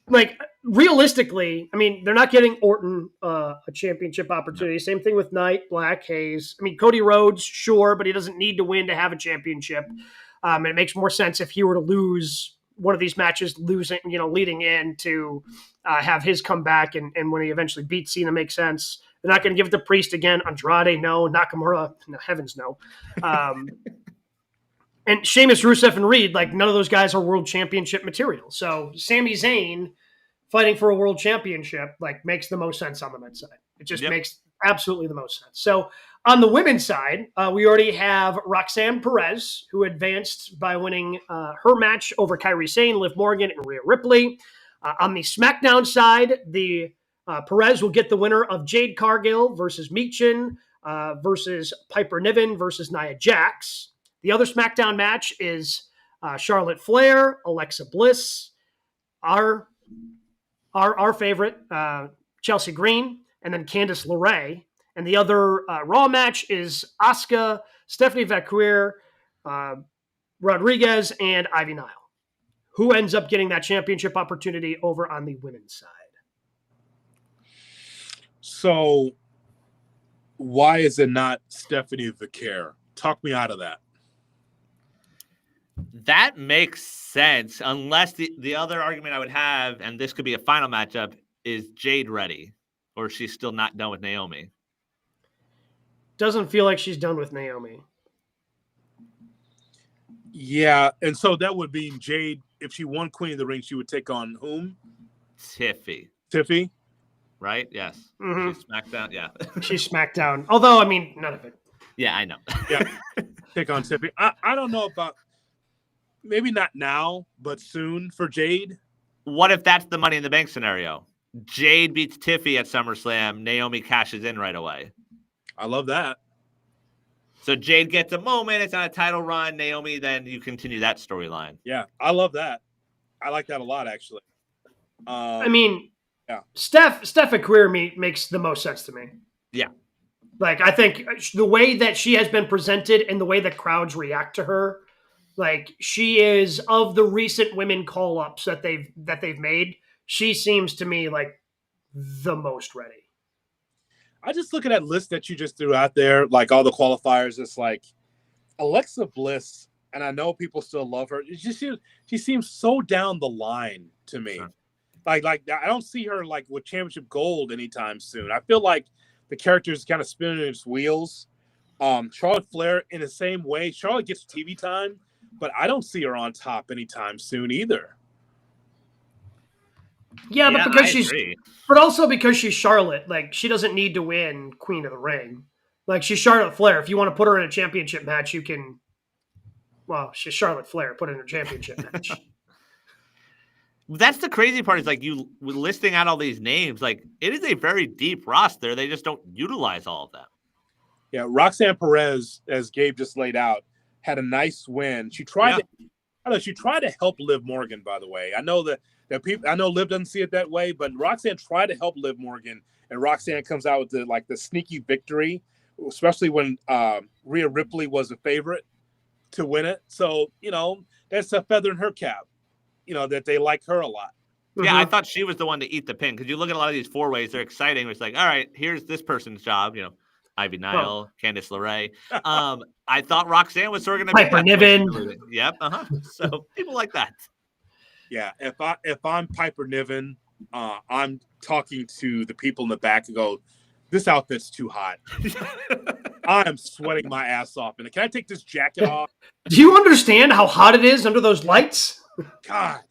like, realistically, I mean, they're not getting Orton a championship opportunity. Same thing with Knight, Black, Hayes. I mean, Cody Rhodes, sure, but he doesn't need to win to have a championship. And it makes more sense if he were to lose one of these matches, leading in to have his come back. And when he eventually beats Cena, makes sense. They're not going to give it to Priest again. Andrade, no. Nakamura, no, heavens no. And Sheamus, Rusev, and Reed, like none of those guys are world championship material. So Sami Zayn fighting for a world championship like makes the most sense on the men's side. It just makes absolutely the most sense. So on the women's side, we already have Roxanne Perez, who advanced by winning her match over Kairi Sane, Liv Morgan, and Rhea Ripley. On the SmackDown side, the Perez will get the winner of Jade Cargill versus Meechin versus Piper Niven versus Nia Jax. The other SmackDown match is Charlotte Flair, Alexa Bliss, our favorite, Chelsea Green, and then Candice LeRae. And the other Raw match is Asuka, Stephanie Vaquer, Rodriguez, and Ivy Nile. Who ends up getting that championship opportunity over on the women's side? So why is it not Stephanie Vaquer? Talk me out of that. That makes sense, unless the other argument I would have, and this could be a final matchup, is Jade ready? Or she's still not done with Naomi? Doesn't feel like she's done with Naomi. Yeah, and so that would mean Jade, if she won Queen of the Ring, she would take on whom? Tiffy? Right? Yes. Mm-hmm. She's SmackDown, yeah. She's SmackDown. Although, I mean, none of it. Yeah, I know. Yeah, take on Tiffy. I don't know about, maybe not now, but soon for Jade. What if that's the Money in the Bank scenario? Jade beats Tiffy at SummerSlam. Naomi cashes in right away. I love that. So Jade gets a moment. It's on a title run. Naomi, then you continue that storyline. Yeah, I love that. I like that a lot, actually. I mean, yeah. Steph Vaquer makes the most sense to me. Yeah. Like, I think the way that she has been presented and the way that crowds react to her, like, she is, of the recent women call-ups that they've made, she seems to me like the most ready. I just look at that list that you just threw out there, like all the qualifiers. It's like Alexa Bliss, and I know people still love her. She seems so down the line to me. Sure. Like I don't see her like with championship gold anytime soon. I feel like the character is kind of spinning its wheels. Charlotte Flair in the same way. Charlotte gets TV time, but I don't see her on top anytime soon either. Yeah, but also because she's Charlotte, like she doesn't need to win Queen of the Ring. Like she's Charlotte Flair. If you want to put her in a championship match, you can. Well, she's Charlotte Flair. Put her in a championship match. That's the crazy part. Is like you listing out all these names. Like it is a very deep roster. They just don't utilize all of them. Yeah, Roxanne Perez, as Gabe just laid out, had a nice win. She tried to help Liv Morgan. By the way, I know that people. I know Liv doesn't see it that way, but Roxanne tried to help Liv Morgan, and Roxanne comes out with the sneaky victory, especially when Rhea Ripley was a favorite to win it. So that's a feather in her cap. That they like her a lot. Yeah, I thought she was the one to eat the pin because you look at a lot of these 4-ways, they're exciting. It's like, all right, here's this person's job. Ivy Nile, Candice LeRae. I thought Roxanne was sort of going to be Piper Niven. Yep. So people like that. Yeah, if I'm Piper Niven, I'm talking to the people in the back and go, this outfit's too hot. I am sweating my ass off. And can I take this jacket off? Do you understand how hot it is under those lights? God,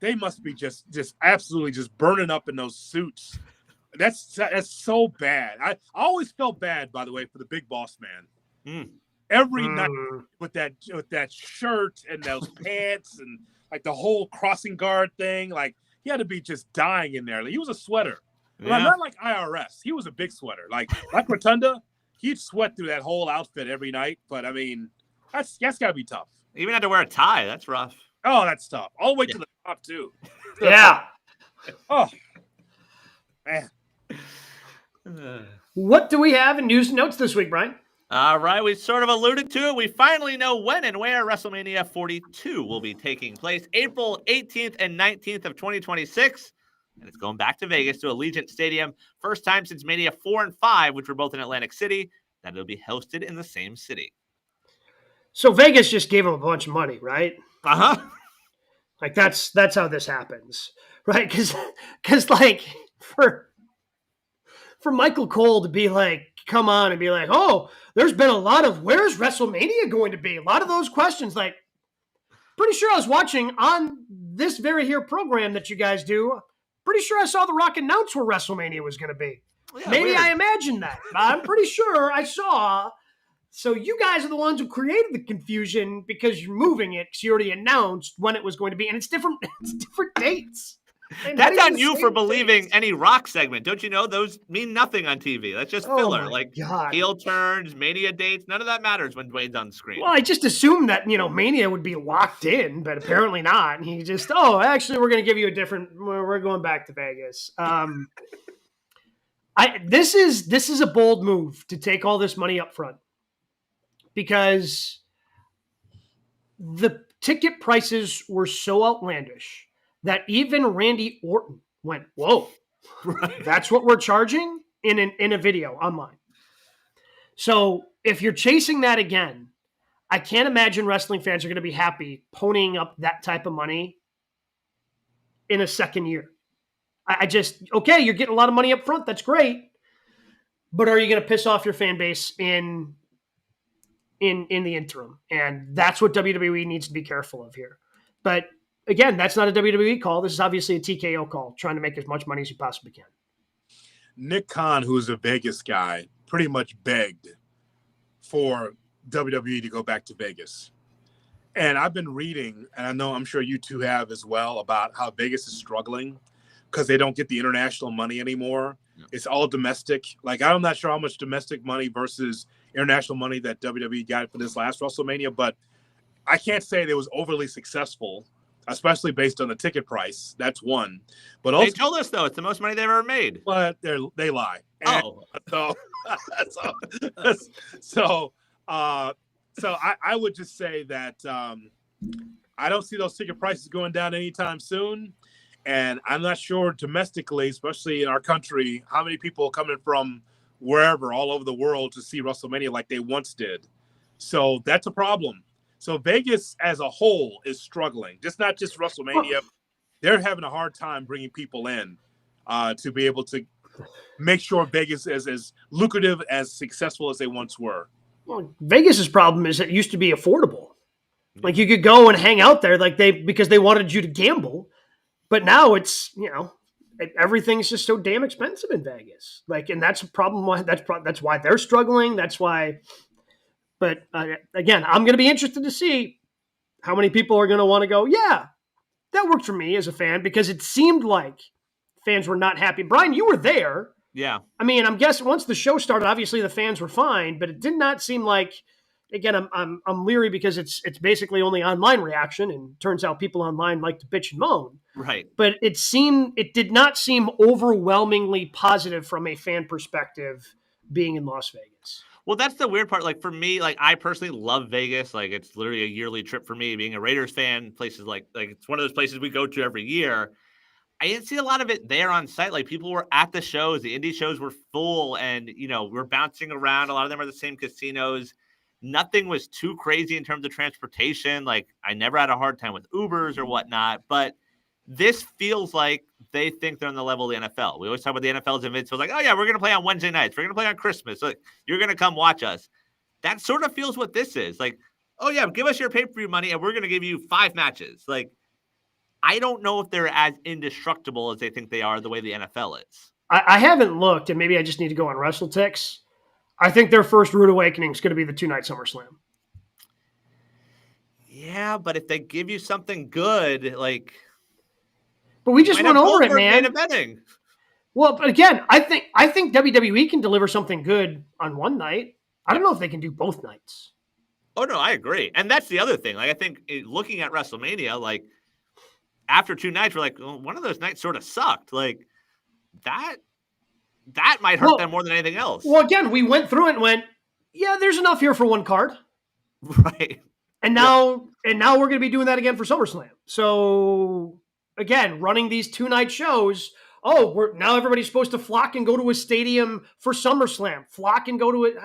they must be just absolutely just burning up in those suits. That's so bad. I always felt bad, by the way, for the Big Boss Man. Every night with that shirt and those pants and like the whole crossing guard thing, like he had to be just dying in there. Like, he was a sweater. Yeah. Not like IRS. He was a big sweater. Like Rotunda, he'd sweat through that whole outfit every night. But I mean, that's got to be tough. Even had to wear a tie. That's rough. Oh, that's tough. All the way to the top too. Yeah. Oh, man. What do we have in news and notes this week, Brian? All right, we sort of alluded to it. We finally know when and where WrestleMania 42 will be taking place, April 18th and 19th of 2026. And it's going back to Vegas to Allegiant Stadium. First time since Mania 4 and 5, which were both in Atlantic City, that it'll be hosted in the same city. So Vegas just gave him a bunch of money, right? Uh-huh. Like that's how this happens, right? Because like for Michael Cole to be like, come on and be like, oh, there's been a lot of where's WrestleMania going to be? A lot of those questions, like, pretty sure I was watching on this very here program that you guys do. Pretty sure I saw The Rock announce where WrestleMania was going to be. Yeah, maybe weird. I imagined that. I'm pretty sure I saw. So you guys are the ones who created the confusion because you're moving it because you already announced when it was going to be, and it's different dates. That's on you for believing any Rock segment. Don't you know those mean nothing on TV? That's just filler. Like heel turns, Mania dates, none of that matters when Dwayne's on screen. Well, I just assumed that, Mania would be locked in, but apparently not. And he just, actually, we're going to give you a different, we're going back to Vegas. This is a bold move to take all this money up front because the ticket prices were so outlandish that even Randy Orton went, whoa, right. That's what we're charging in a video online. So if you're chasing that again, I can't imagine wrestling fans are going to be happy ponying up that type of money in a second year. Okay, you're getting a lot of money up front. That's great. But are you going to piss off your fan base in the interim? And that's what WWE needs to be careful of here. But again, that's not a WWE call. This is obviously a TKO call, trying to make as much money as you possibly can. Nick Khan, who's a Vegas guy, pretty much begged for WWE to go back to Vegas. And I've been reading, and I'm sure you two have as well, about how Vegas is struggling because they don't get the international money anymore. Yeah. It's all domestic. Like, I'm not sure how much domestic money versus international money that WWE got for this last WrestleMania, but I can't say they was overly successful, especially based on the ticket price. That's one. But also, they told us, though, it's the most money they've ever made. But they lie. And so I would just say that I don't see those ticket prices going down anytime soon. And I'm not sure domestically, especially in our country, how many people are coming from wherever, all over the world to see WrestleMania like they once did. So that's a problem. So Vegas as a whole is struggling. Not just WrestleMania. They're having a hard time bringing people in to be able to make sure Vegas is as lucrative, as successful as they once were. Well, Vegas's problem is it used to be affordable. Like you could go and hang out there because they wanted you to gamble. But now it's, everything's just so damn expensive in Vegas. And that's a problem. That's why they're struggling. That's why. But again, I'm going to be interested to see how many people are going to want to go, yeah, that worked for me as a fan, because it seemed like fans were not happy. Brian, you were there. Yeah. I mean, I'm guessing once the show started, obviously the fans were fine, but it did not seem like, again, I'm leery because it's basically only online reaction, and turns out people online like to bitch and moan. Right. But it did not seem overwhelmingly positive from a fan perspective being in Las Vegas. Well, that's the weird part. Like for me, I personally love Vegas. It's literally a yearly trip for me, being a Raiders fan. Places like it's one of those places we go to every year. I didn't see a lot of it there on site. People were at the shows. The indie shows were full, and we're bouncing around. A lot of them are the same casinos. Nothing was too crazy in terms of transportation. I never had a hard time with Ubers or whatnot, but This feels like they think they're on the level of the NFL. We always talk about the NFL's invincible. Like, oh, yeah, we're going to play on Wednesday nights. We're going to play on Christmas. Like, you're going to come watch us. That sort of feels what this is. Like, oh, yeah, give us your pay-per-view money, and we're going to give you 5 matches. Like, I don't know if they're as indestructible as they think they are the way the NFL is. I haven't looked, and maybe I just need to go on WrestleTix. I think their first Rude Awakening is going to be the 2-night SummerSlam. Yeah, but if they give you something good, like... But we just went over it, man. Betting. Well, but again, I think WWE can deliver something good on one night. I don't know if they can do both nights. Oh, no, I agree. And that's the other thing. Like, I think looking at WrestleMania, like, after 2 nights, we're like, well, one of those nights sort of sucked. Like, that might hurt them more than anything else. Well, again, we went through it and went, yeah, there's enough here for one card. Right. And now we're going to be doing that again for SummerSlam. So, again, running these 2-night shows, now everybody's supposed to flock and go to a stadium for SummerSlam. Flock and go to it.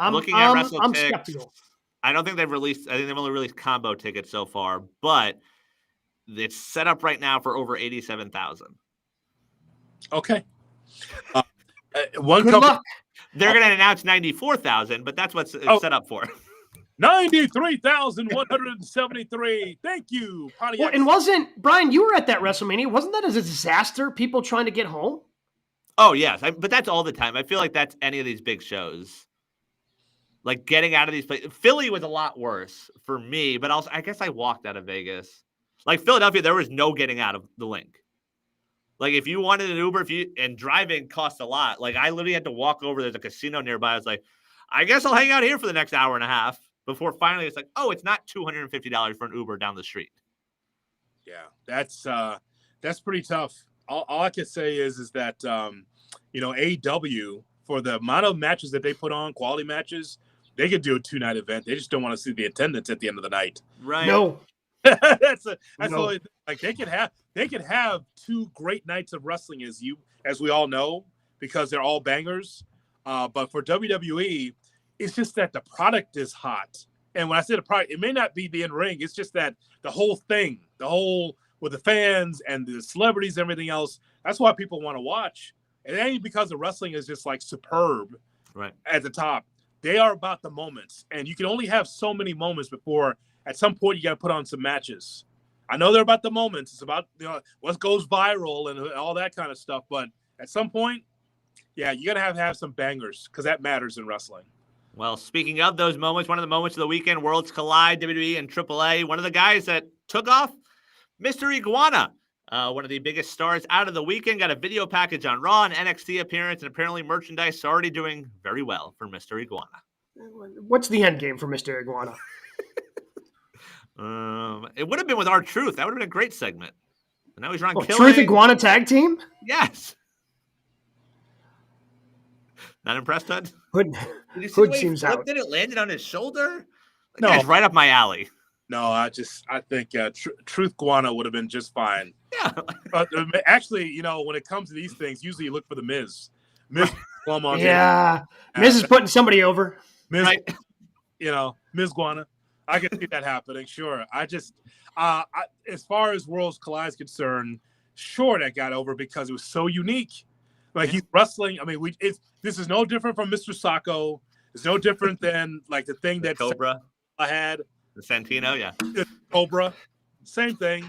Looking at WrestleTix, I'm skeptical. I don't think they've released – I think they've only released combo tickets so far, but it's set up right now for over 87,000. Okay. Good luck. They're going to announce 94,000, but that's what's set up for. 93,173. Thank you, Pontiac. Well, and Brian, you were at that WrestleMania. Wasn't that a disaster? People trying to get home? Oh, yes. But that's all the time. I feel like that's any of these big shows. Like getting out of these places. Philly was a lot worse for me, but also I guess I walked out of Vegas. Like Philadelphia, there was no getting out of the link. Like if you wanted an Uber, and driving costs a lot. Like I literally had to walk over. There's a casino nearby. I was like, I guess I'll hang out here for the next hour and a half before finally it's like, oh, it's not $250 for an Uber down the street. Yeah, that's pretty tough. All I can say is that AEW, for the amount of matches that they put on, quality matches, they could do a 2-night event. They just don't want to see the attendance at the end of the night. Right. No. that's the only thing. Like they could have 2 great nights of wrestling as we all know, because they're all bangers. But for WWE, it's just that the product is hot. And when I say the product, it may not be the in-ring. It's just that the whole thing, with the fans and the celebrities and everything else, that's why people want to watch. And it ain't because the wrestling is just like superb at the top. They are about the moments. And you can only have so many moments before at some point you got to put on some matches. I know they're about the moments. It's about what goes viral and all that kind of stuff. But at some point, yeah, you got to have some bangers because that matters in wrestling. Well, speaking of those moments, one of the moments of the weekend, Worlds Collide, WWE and AAA. One of the guys that took off, Mr. Iguana, one of the biggest stars out of the weekend, got a video package on Raw, an NXT appearance, and apparently merchandise already doing very well for Mr. Iguana. What's the end game for Mr. Iguana? It would have been with R-Truth. That would have been a great segment. But now he's on Killing. Truth Iguana tag team? Yes. Not impressed, Hood? Hood seems out. Did it landed on his shoulder? No, it's right up my alley. No, I think Truth Guana would have been just fine. Yeah. Actually, when it comes to these things, usually you look for the Miz. Miz is putting somebody over. Miz, right. Miz Guana. I can see that happening. Sure. As far as Worlds Collide is concerned, sure that got over because it was so unique. Like he's wrestling. I mean, this is no different from Mr. Sacco. It's no different than like the thing that Cobra I had. The Santino, yeah. Cobra. Same thing.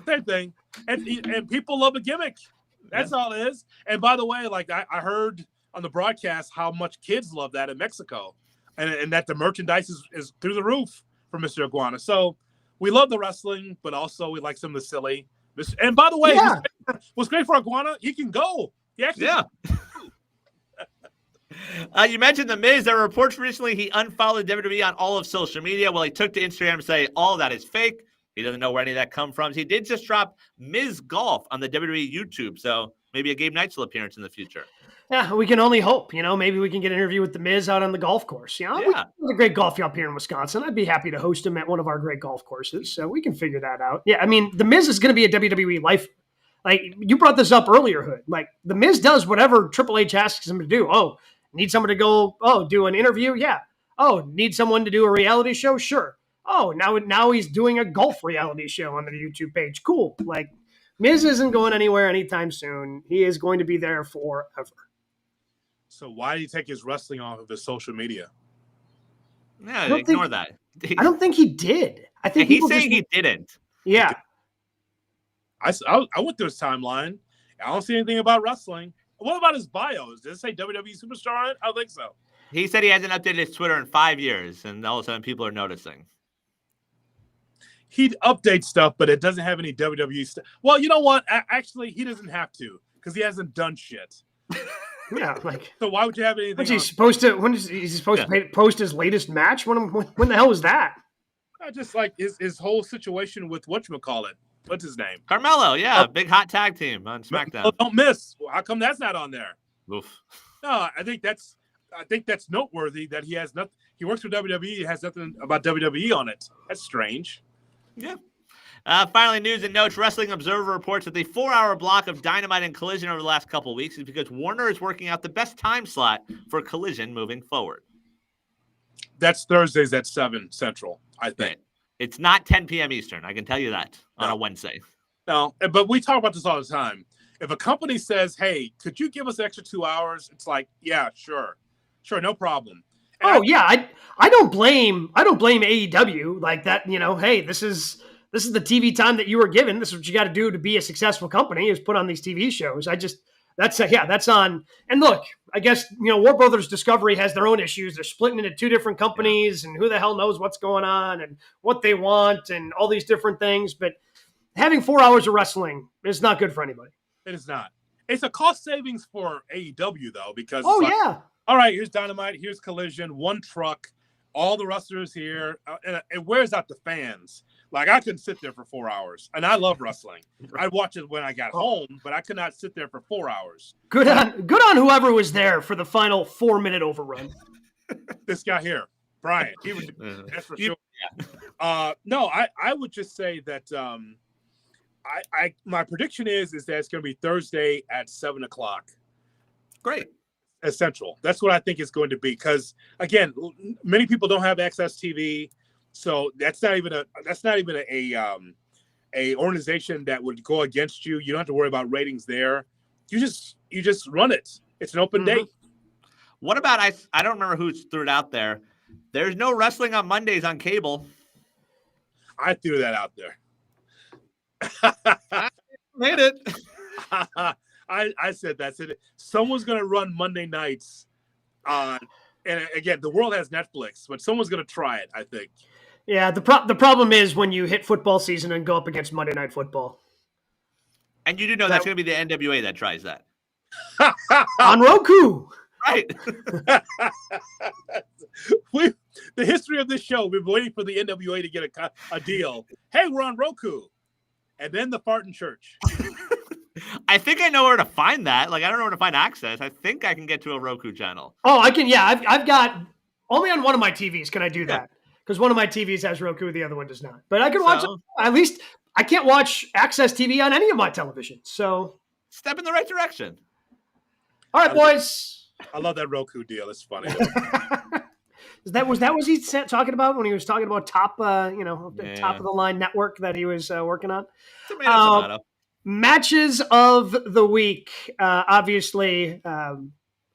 And people love a gimmick. That's all it is. And by the way, like I heard on the broadcast how much kids love that in Mexico. And that the merchandise is through the roof for Mr. Iguana. So we love the wrestling, but also we like some of the silly. And by the way, what's great for Iguana, he can go. Yeah. You mentioned The Miz. There were reports recently he unfollowed WWE on all of social media. Well, he took to Instagram to say all of that is fake. He doesn't know where any of that come from. He did just drop Miz Golf on the WWE YouTube, so maybe a Gabe Neitzel appearance in the future. Yeah, we can only hope. Maybe we can get an interview with The Miz out on the golf course. We have a great golf up here in Wisconsin. I'd be happy to host him at one of our great golf courses, so we can figure that out. Yeah, I mean, The Miz is going to be a WWE life. Like, you brought this up earlier, Hood. Like, The Miz does whatever Triple H asks him to do. Oh, need someone to go, do an interview? Yeah. Oh, need someone to do a reality show? Sure. oh, now he's doing a golf reality show on the YouTube page. Cool. Like, Miz isn't going anywhere anytime soon. He is going to be there forever. So why did he take his wrestling off of his social media? Yeah, ignore that. I don't think he did. I think he's saying he didn't. Yeah. I went through his timeline. I don't see anything about wrestling. What about his bios? Does it say WWE Superstar on it? I don't think so. He said he hasn't updated his Twitter in 5 years, and all of a sudden people are noticing. He'd update stuff, but it doesn't have any WWE stuff. Well, you know what? Actually, he doesn't have to because he hasn't done shit. Yeah, like, so why would you have anything? When's he supposed to? When is he supposed to post his latest match? When the hell is that? Just like his whole situation with whatchamacallit. What's his name? Carmelo, yeah, big hot tag team on SmackDown. Don't miss. How come that's not on there? Oof. No, I think that's noteworthy that he has nothing. He works for WWE. He has nothing about WWE on it. That's strange. Yeah. Finally, news and notes. Wrestling Observer reports that the 4-hour block of Dynamite and Collision over the last couple of weeks is because Warner is working out the best time slot for Collision moving forward. That's Thursdays at 7 Central, I think. Right. It's not 10 p.m. Eastern. I can tell you that on a Wednesday. No, but we talk about this all the time. If a company says, "Hey, could you give us an extra 2 hours?" It's like, yeah, sure, no problem. And I don't blame AEW like that. You know, hey, this is the TV time that you were given. This is what you got to do to be a successful company, is put on these TV shows. That's on. And look, I guess, War Brothers Discovery has their own issues. They're splitting into 2 different companies, and who the hell knows what's going on and what they want and all these different things. But having 4 hours of wrestling is not good for anybody. It is not. It's a cost savings for AEW though, because all right, here's Dynamite, here's Collision, one truck, all the wrestlers here, and it wears out the fans. Like, I couldn't sit there for 4 hours, and I love wrestling. I'd watch it when I got home, but I could not sit there for 4 hours. Good on whoever was there for the final 4-minute overrun. This guy here, Brian, he was, that's for sure. No, I would just say that my prediction is that it's going to be Thursday at 7 o'clock. Great. At Central. That's what I think it's going to be. Because again, many people don't have Access TV, so that's not even a organization that would go against you. You don't have to worry about ratings there. You just run it. It's an open date. What about I don't remember who threw it out there. There's no wrestling on Mondays on cable. I threw that out there. Made it. I said that. Someone's going to run Monday nights on, and again, the world has Netflix, but someone's going to try it, I think. Yeah, the problem is when you hit football season and go up against Monday Night Football. And you do know that's going to be the NWA that tries that. On Roku. Right. The history of this show, we've been waiting for the NWA to get a deal. Hey, we're on Roku. And then the fart in church. I think I know where to find that. Like, I don't know where to find access. I think I can get to a Roku channel. Oh, I can. Yeah, I've got only on one of my TVs can I do that, because one of my TVs has Roku, the other one does not. But I can watch it. At least I can't watch Access TV on any of my televisions. So step in the right direction. All right, boys. I love that Roku deal. It's funny. Was that what he talking about when he was talking about top top of the line network that he was working on? Tomato. Matches of the week, obviously,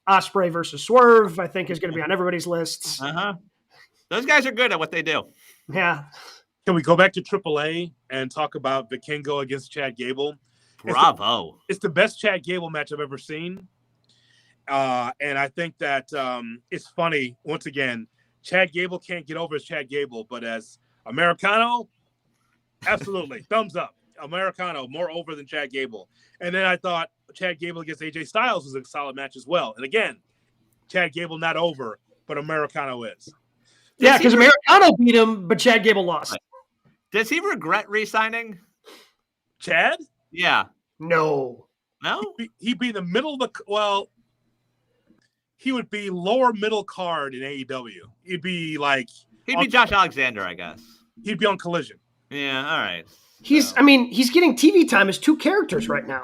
Ospreay versus Swerve, I think, is going to be on everybody's lists. Those guys are good at what they do. Yeah. Can we go back to AAA and talk about Vikingo against Chad Gable? Bravo. It's the best Chad Gable match I've ever seen. And I think that it's funny, once again, Chad Gable can't get over as Chad Gable, but as Americano, absolutely, thumbs up. Americano, more over than Chad Gable. And then I thought Chad Gable against AJ Styles was a solid match as well. And again, Chad Gable not over, but Americano is. Yeah, because Americano beat him, but Chad Gable lost. Does he regret re-signing? Chad? Yeah. No. He'd be in the middle of he would be lower middle card in AEW. He'd be Josh Alexander, I guess. He'd be on Collision. Yeah, all right. He's getting TV time as 2 characters right now.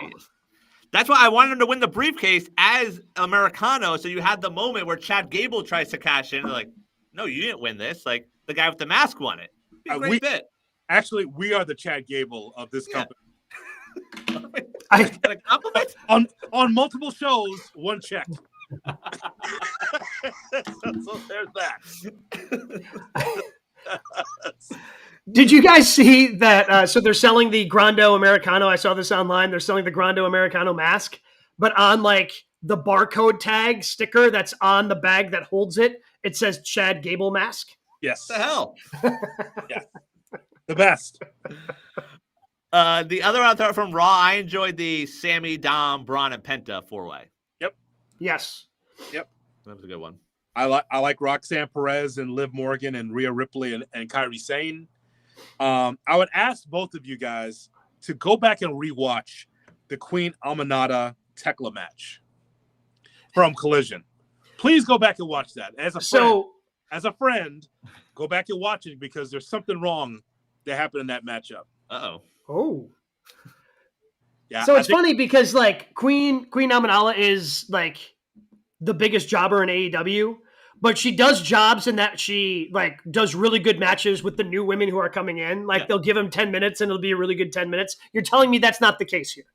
That's why I wanted him to win the briefcase as Americano. So you had the moment where Chad Gable tries to cash in. They're like, no, you didn't win this. Like, the guy with the mask won it. Great bit. Actually, we are the Chad Gable of this company. A compliment? On multiple shows, one check. so there's that. Did you guys see that? So they're selling the Grande Americano. I saw this online. They're selling the Grande Americano mask, but on like the barcode tag sticker that's on the bag that holds it, it says Chad Gable mask. Yes. What the hell? Yeah. The best. The other author from Raw, I enjoyed the Sammy, Dom, Braun, and Penta 4-way. Yep. Yes. Yep. That was a good one. I like Roxanne Perez and Liv Morgan and Rhea Ripley and Kairi Sane. I would ask both of you guys to go back and rewatch the Queen Aminata Tekla match from Collision. Please go back and watch that. As a friend, go back and watch it because there's something wrong that happened in that matchup. Oh. Yeah. So it's funny because like Queen Aminata is like the biggest jobber in AEW, but she does jobs in that she like does really good matches with the new women who are coming in. Like they'll give them 10 minutes and it'll be a really good 10 minutes. You're telling me that's not the case here?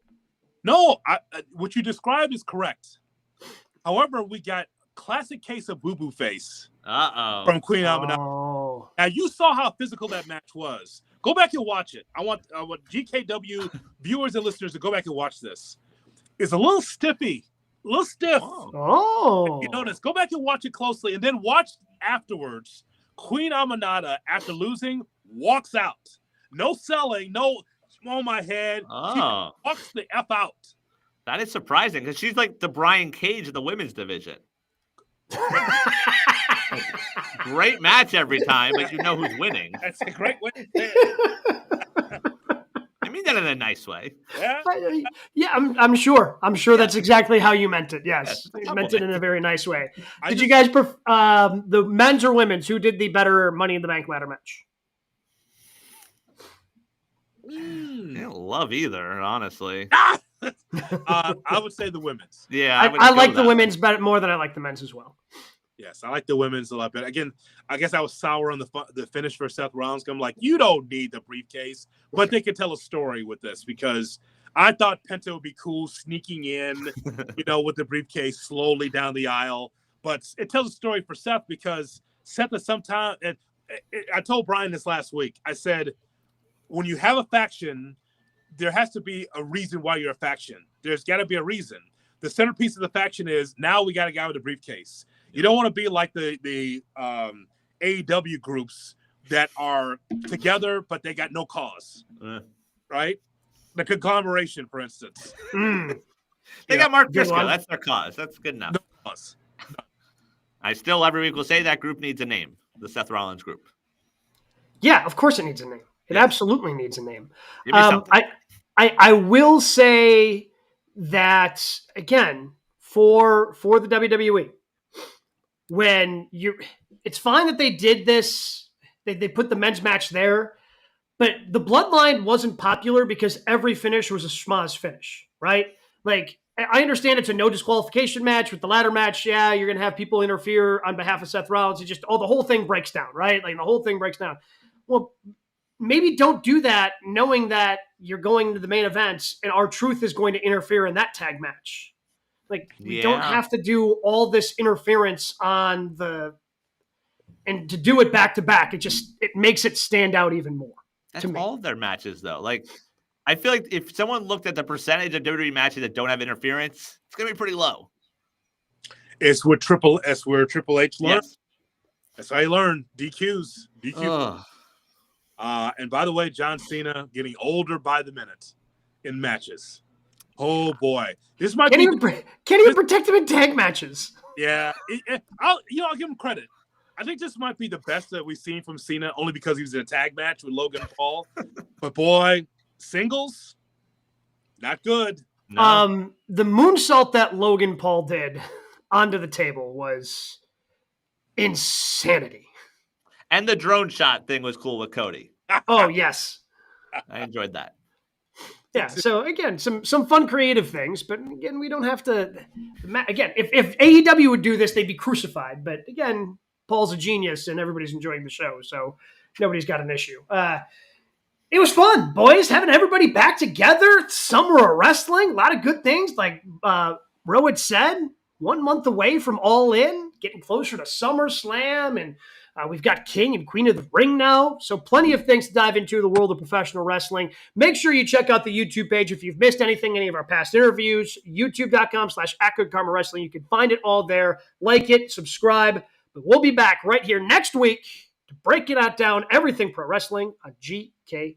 No, what you described is correct. However, we got classic case of boo-boo face from Queen Aminata. Oh. Now, you saw how physical that match was. Go back and watch it. I want GKW viewers and listeners to go back and watch this. It's a little stiffy. A little stiff. Oh. You notice. Go back and watch it closely, and then watch afterwards. Queen Aminata, after losing, walks out. No selling. No, on my head. She walks the F out. That is surprising because she's like the Brian Cage of the women's division. Great match every time, but you know who's winning. That's a great win. I mean that in a nice way. Yeah, I'm sure. I'm sure that's exactly how you meant it. Yes, you meant it in a very nice way. Did you guys prefer the men's or women's? Who did the better Money in the Bank ladder match? I don't love either, honestly. I would say the women's. Yeah, I like the women's better more than I like the men's as well. Yes, I like the women's a lot better. Again, I guess I was sour on the finish for Seth Rollins. I'm like, you don't need the briefcase, but they could tell a story with this because I thought Penta would be cool sneaking in, with the briefcase slowly down the aisle. But it tells a story for Seth because Seth is sometimes. I told Brian this last week. I said, when you have a faction, there has to be a reason why you're a faction. There's got to be a reason. The centerpiece of the faction is now we got a guy with a briefcase. You don't want to be like the AEW groups that are together, but they got no cause, right? The conglomeration, for instance. They got Mark Briscoe. That's their cause. That's good enough. No cause. No. I still every week will say that group needs a name, the Seth Rollins group. Yeah, of course it needs a name. It absolutely needs a name. Give me something. I will say that, again, for the WWE, it's fine that they did this, they put the men's match there, but the Bloodline wasn't popular because every finish was a schmozz finish, right? Like, I understand it's a no disqualification match with the ladder match. Yeah, you're going to have people interfere on behalf of Seth Rollins. It's just, the whole thing breaks down, right? Like, the whole thing breaks down. Well, maybe don't do that knowing that you're going to the main event and R-Truth is going to interfere in that tag match. Like, we don't have to do all this interference and to do it back to back. It makes it stand out even more. That's all of their matches, though. Like, I feel like if someone looked at the percentage of WWE matches that don't have interference, it's going to be pretty low. It's where Triple H learned. Yes. That's how you learn. DQs. And by the way, John Cena getting older by the minute in matches. Oh boy, this might can't even protect him in tag matches. Yeah, I'll give him credit. I think this might be the best that we've seen from Cena, only because he was in a tag match with Logan Paul. But boy, singles, not good. No. The moonsault that Logan Paul did onto the table was insanity. And the drone shot thing was cool with Cody. Oh yes, I enjoyed that. Yeah, so again, some fun creative things, but again, we don't have to. Again, if AEW would do this, they'd be crucified. But again, Paul's a genius, and everybody's enjoying the show, so nobody's got an issue. It was fun, boys, having everybody back together. Summer of wrestling, a lot of good things. Like Rowitz said, 1 month away from All In, getting closer to SummerSlam, and we've got King and Queen of the Ring now. So plenty of things to dive into the world of professional wrestling. Make sure you check out the YouTube page if you've missed anything, any of our past interviews, youtube.com/@GoodKarmaWrestling. Wrestling. You can find it all there. Like it, subscribe. But we'll be back right here next week to break it out down, everything pro wrestling on GKW.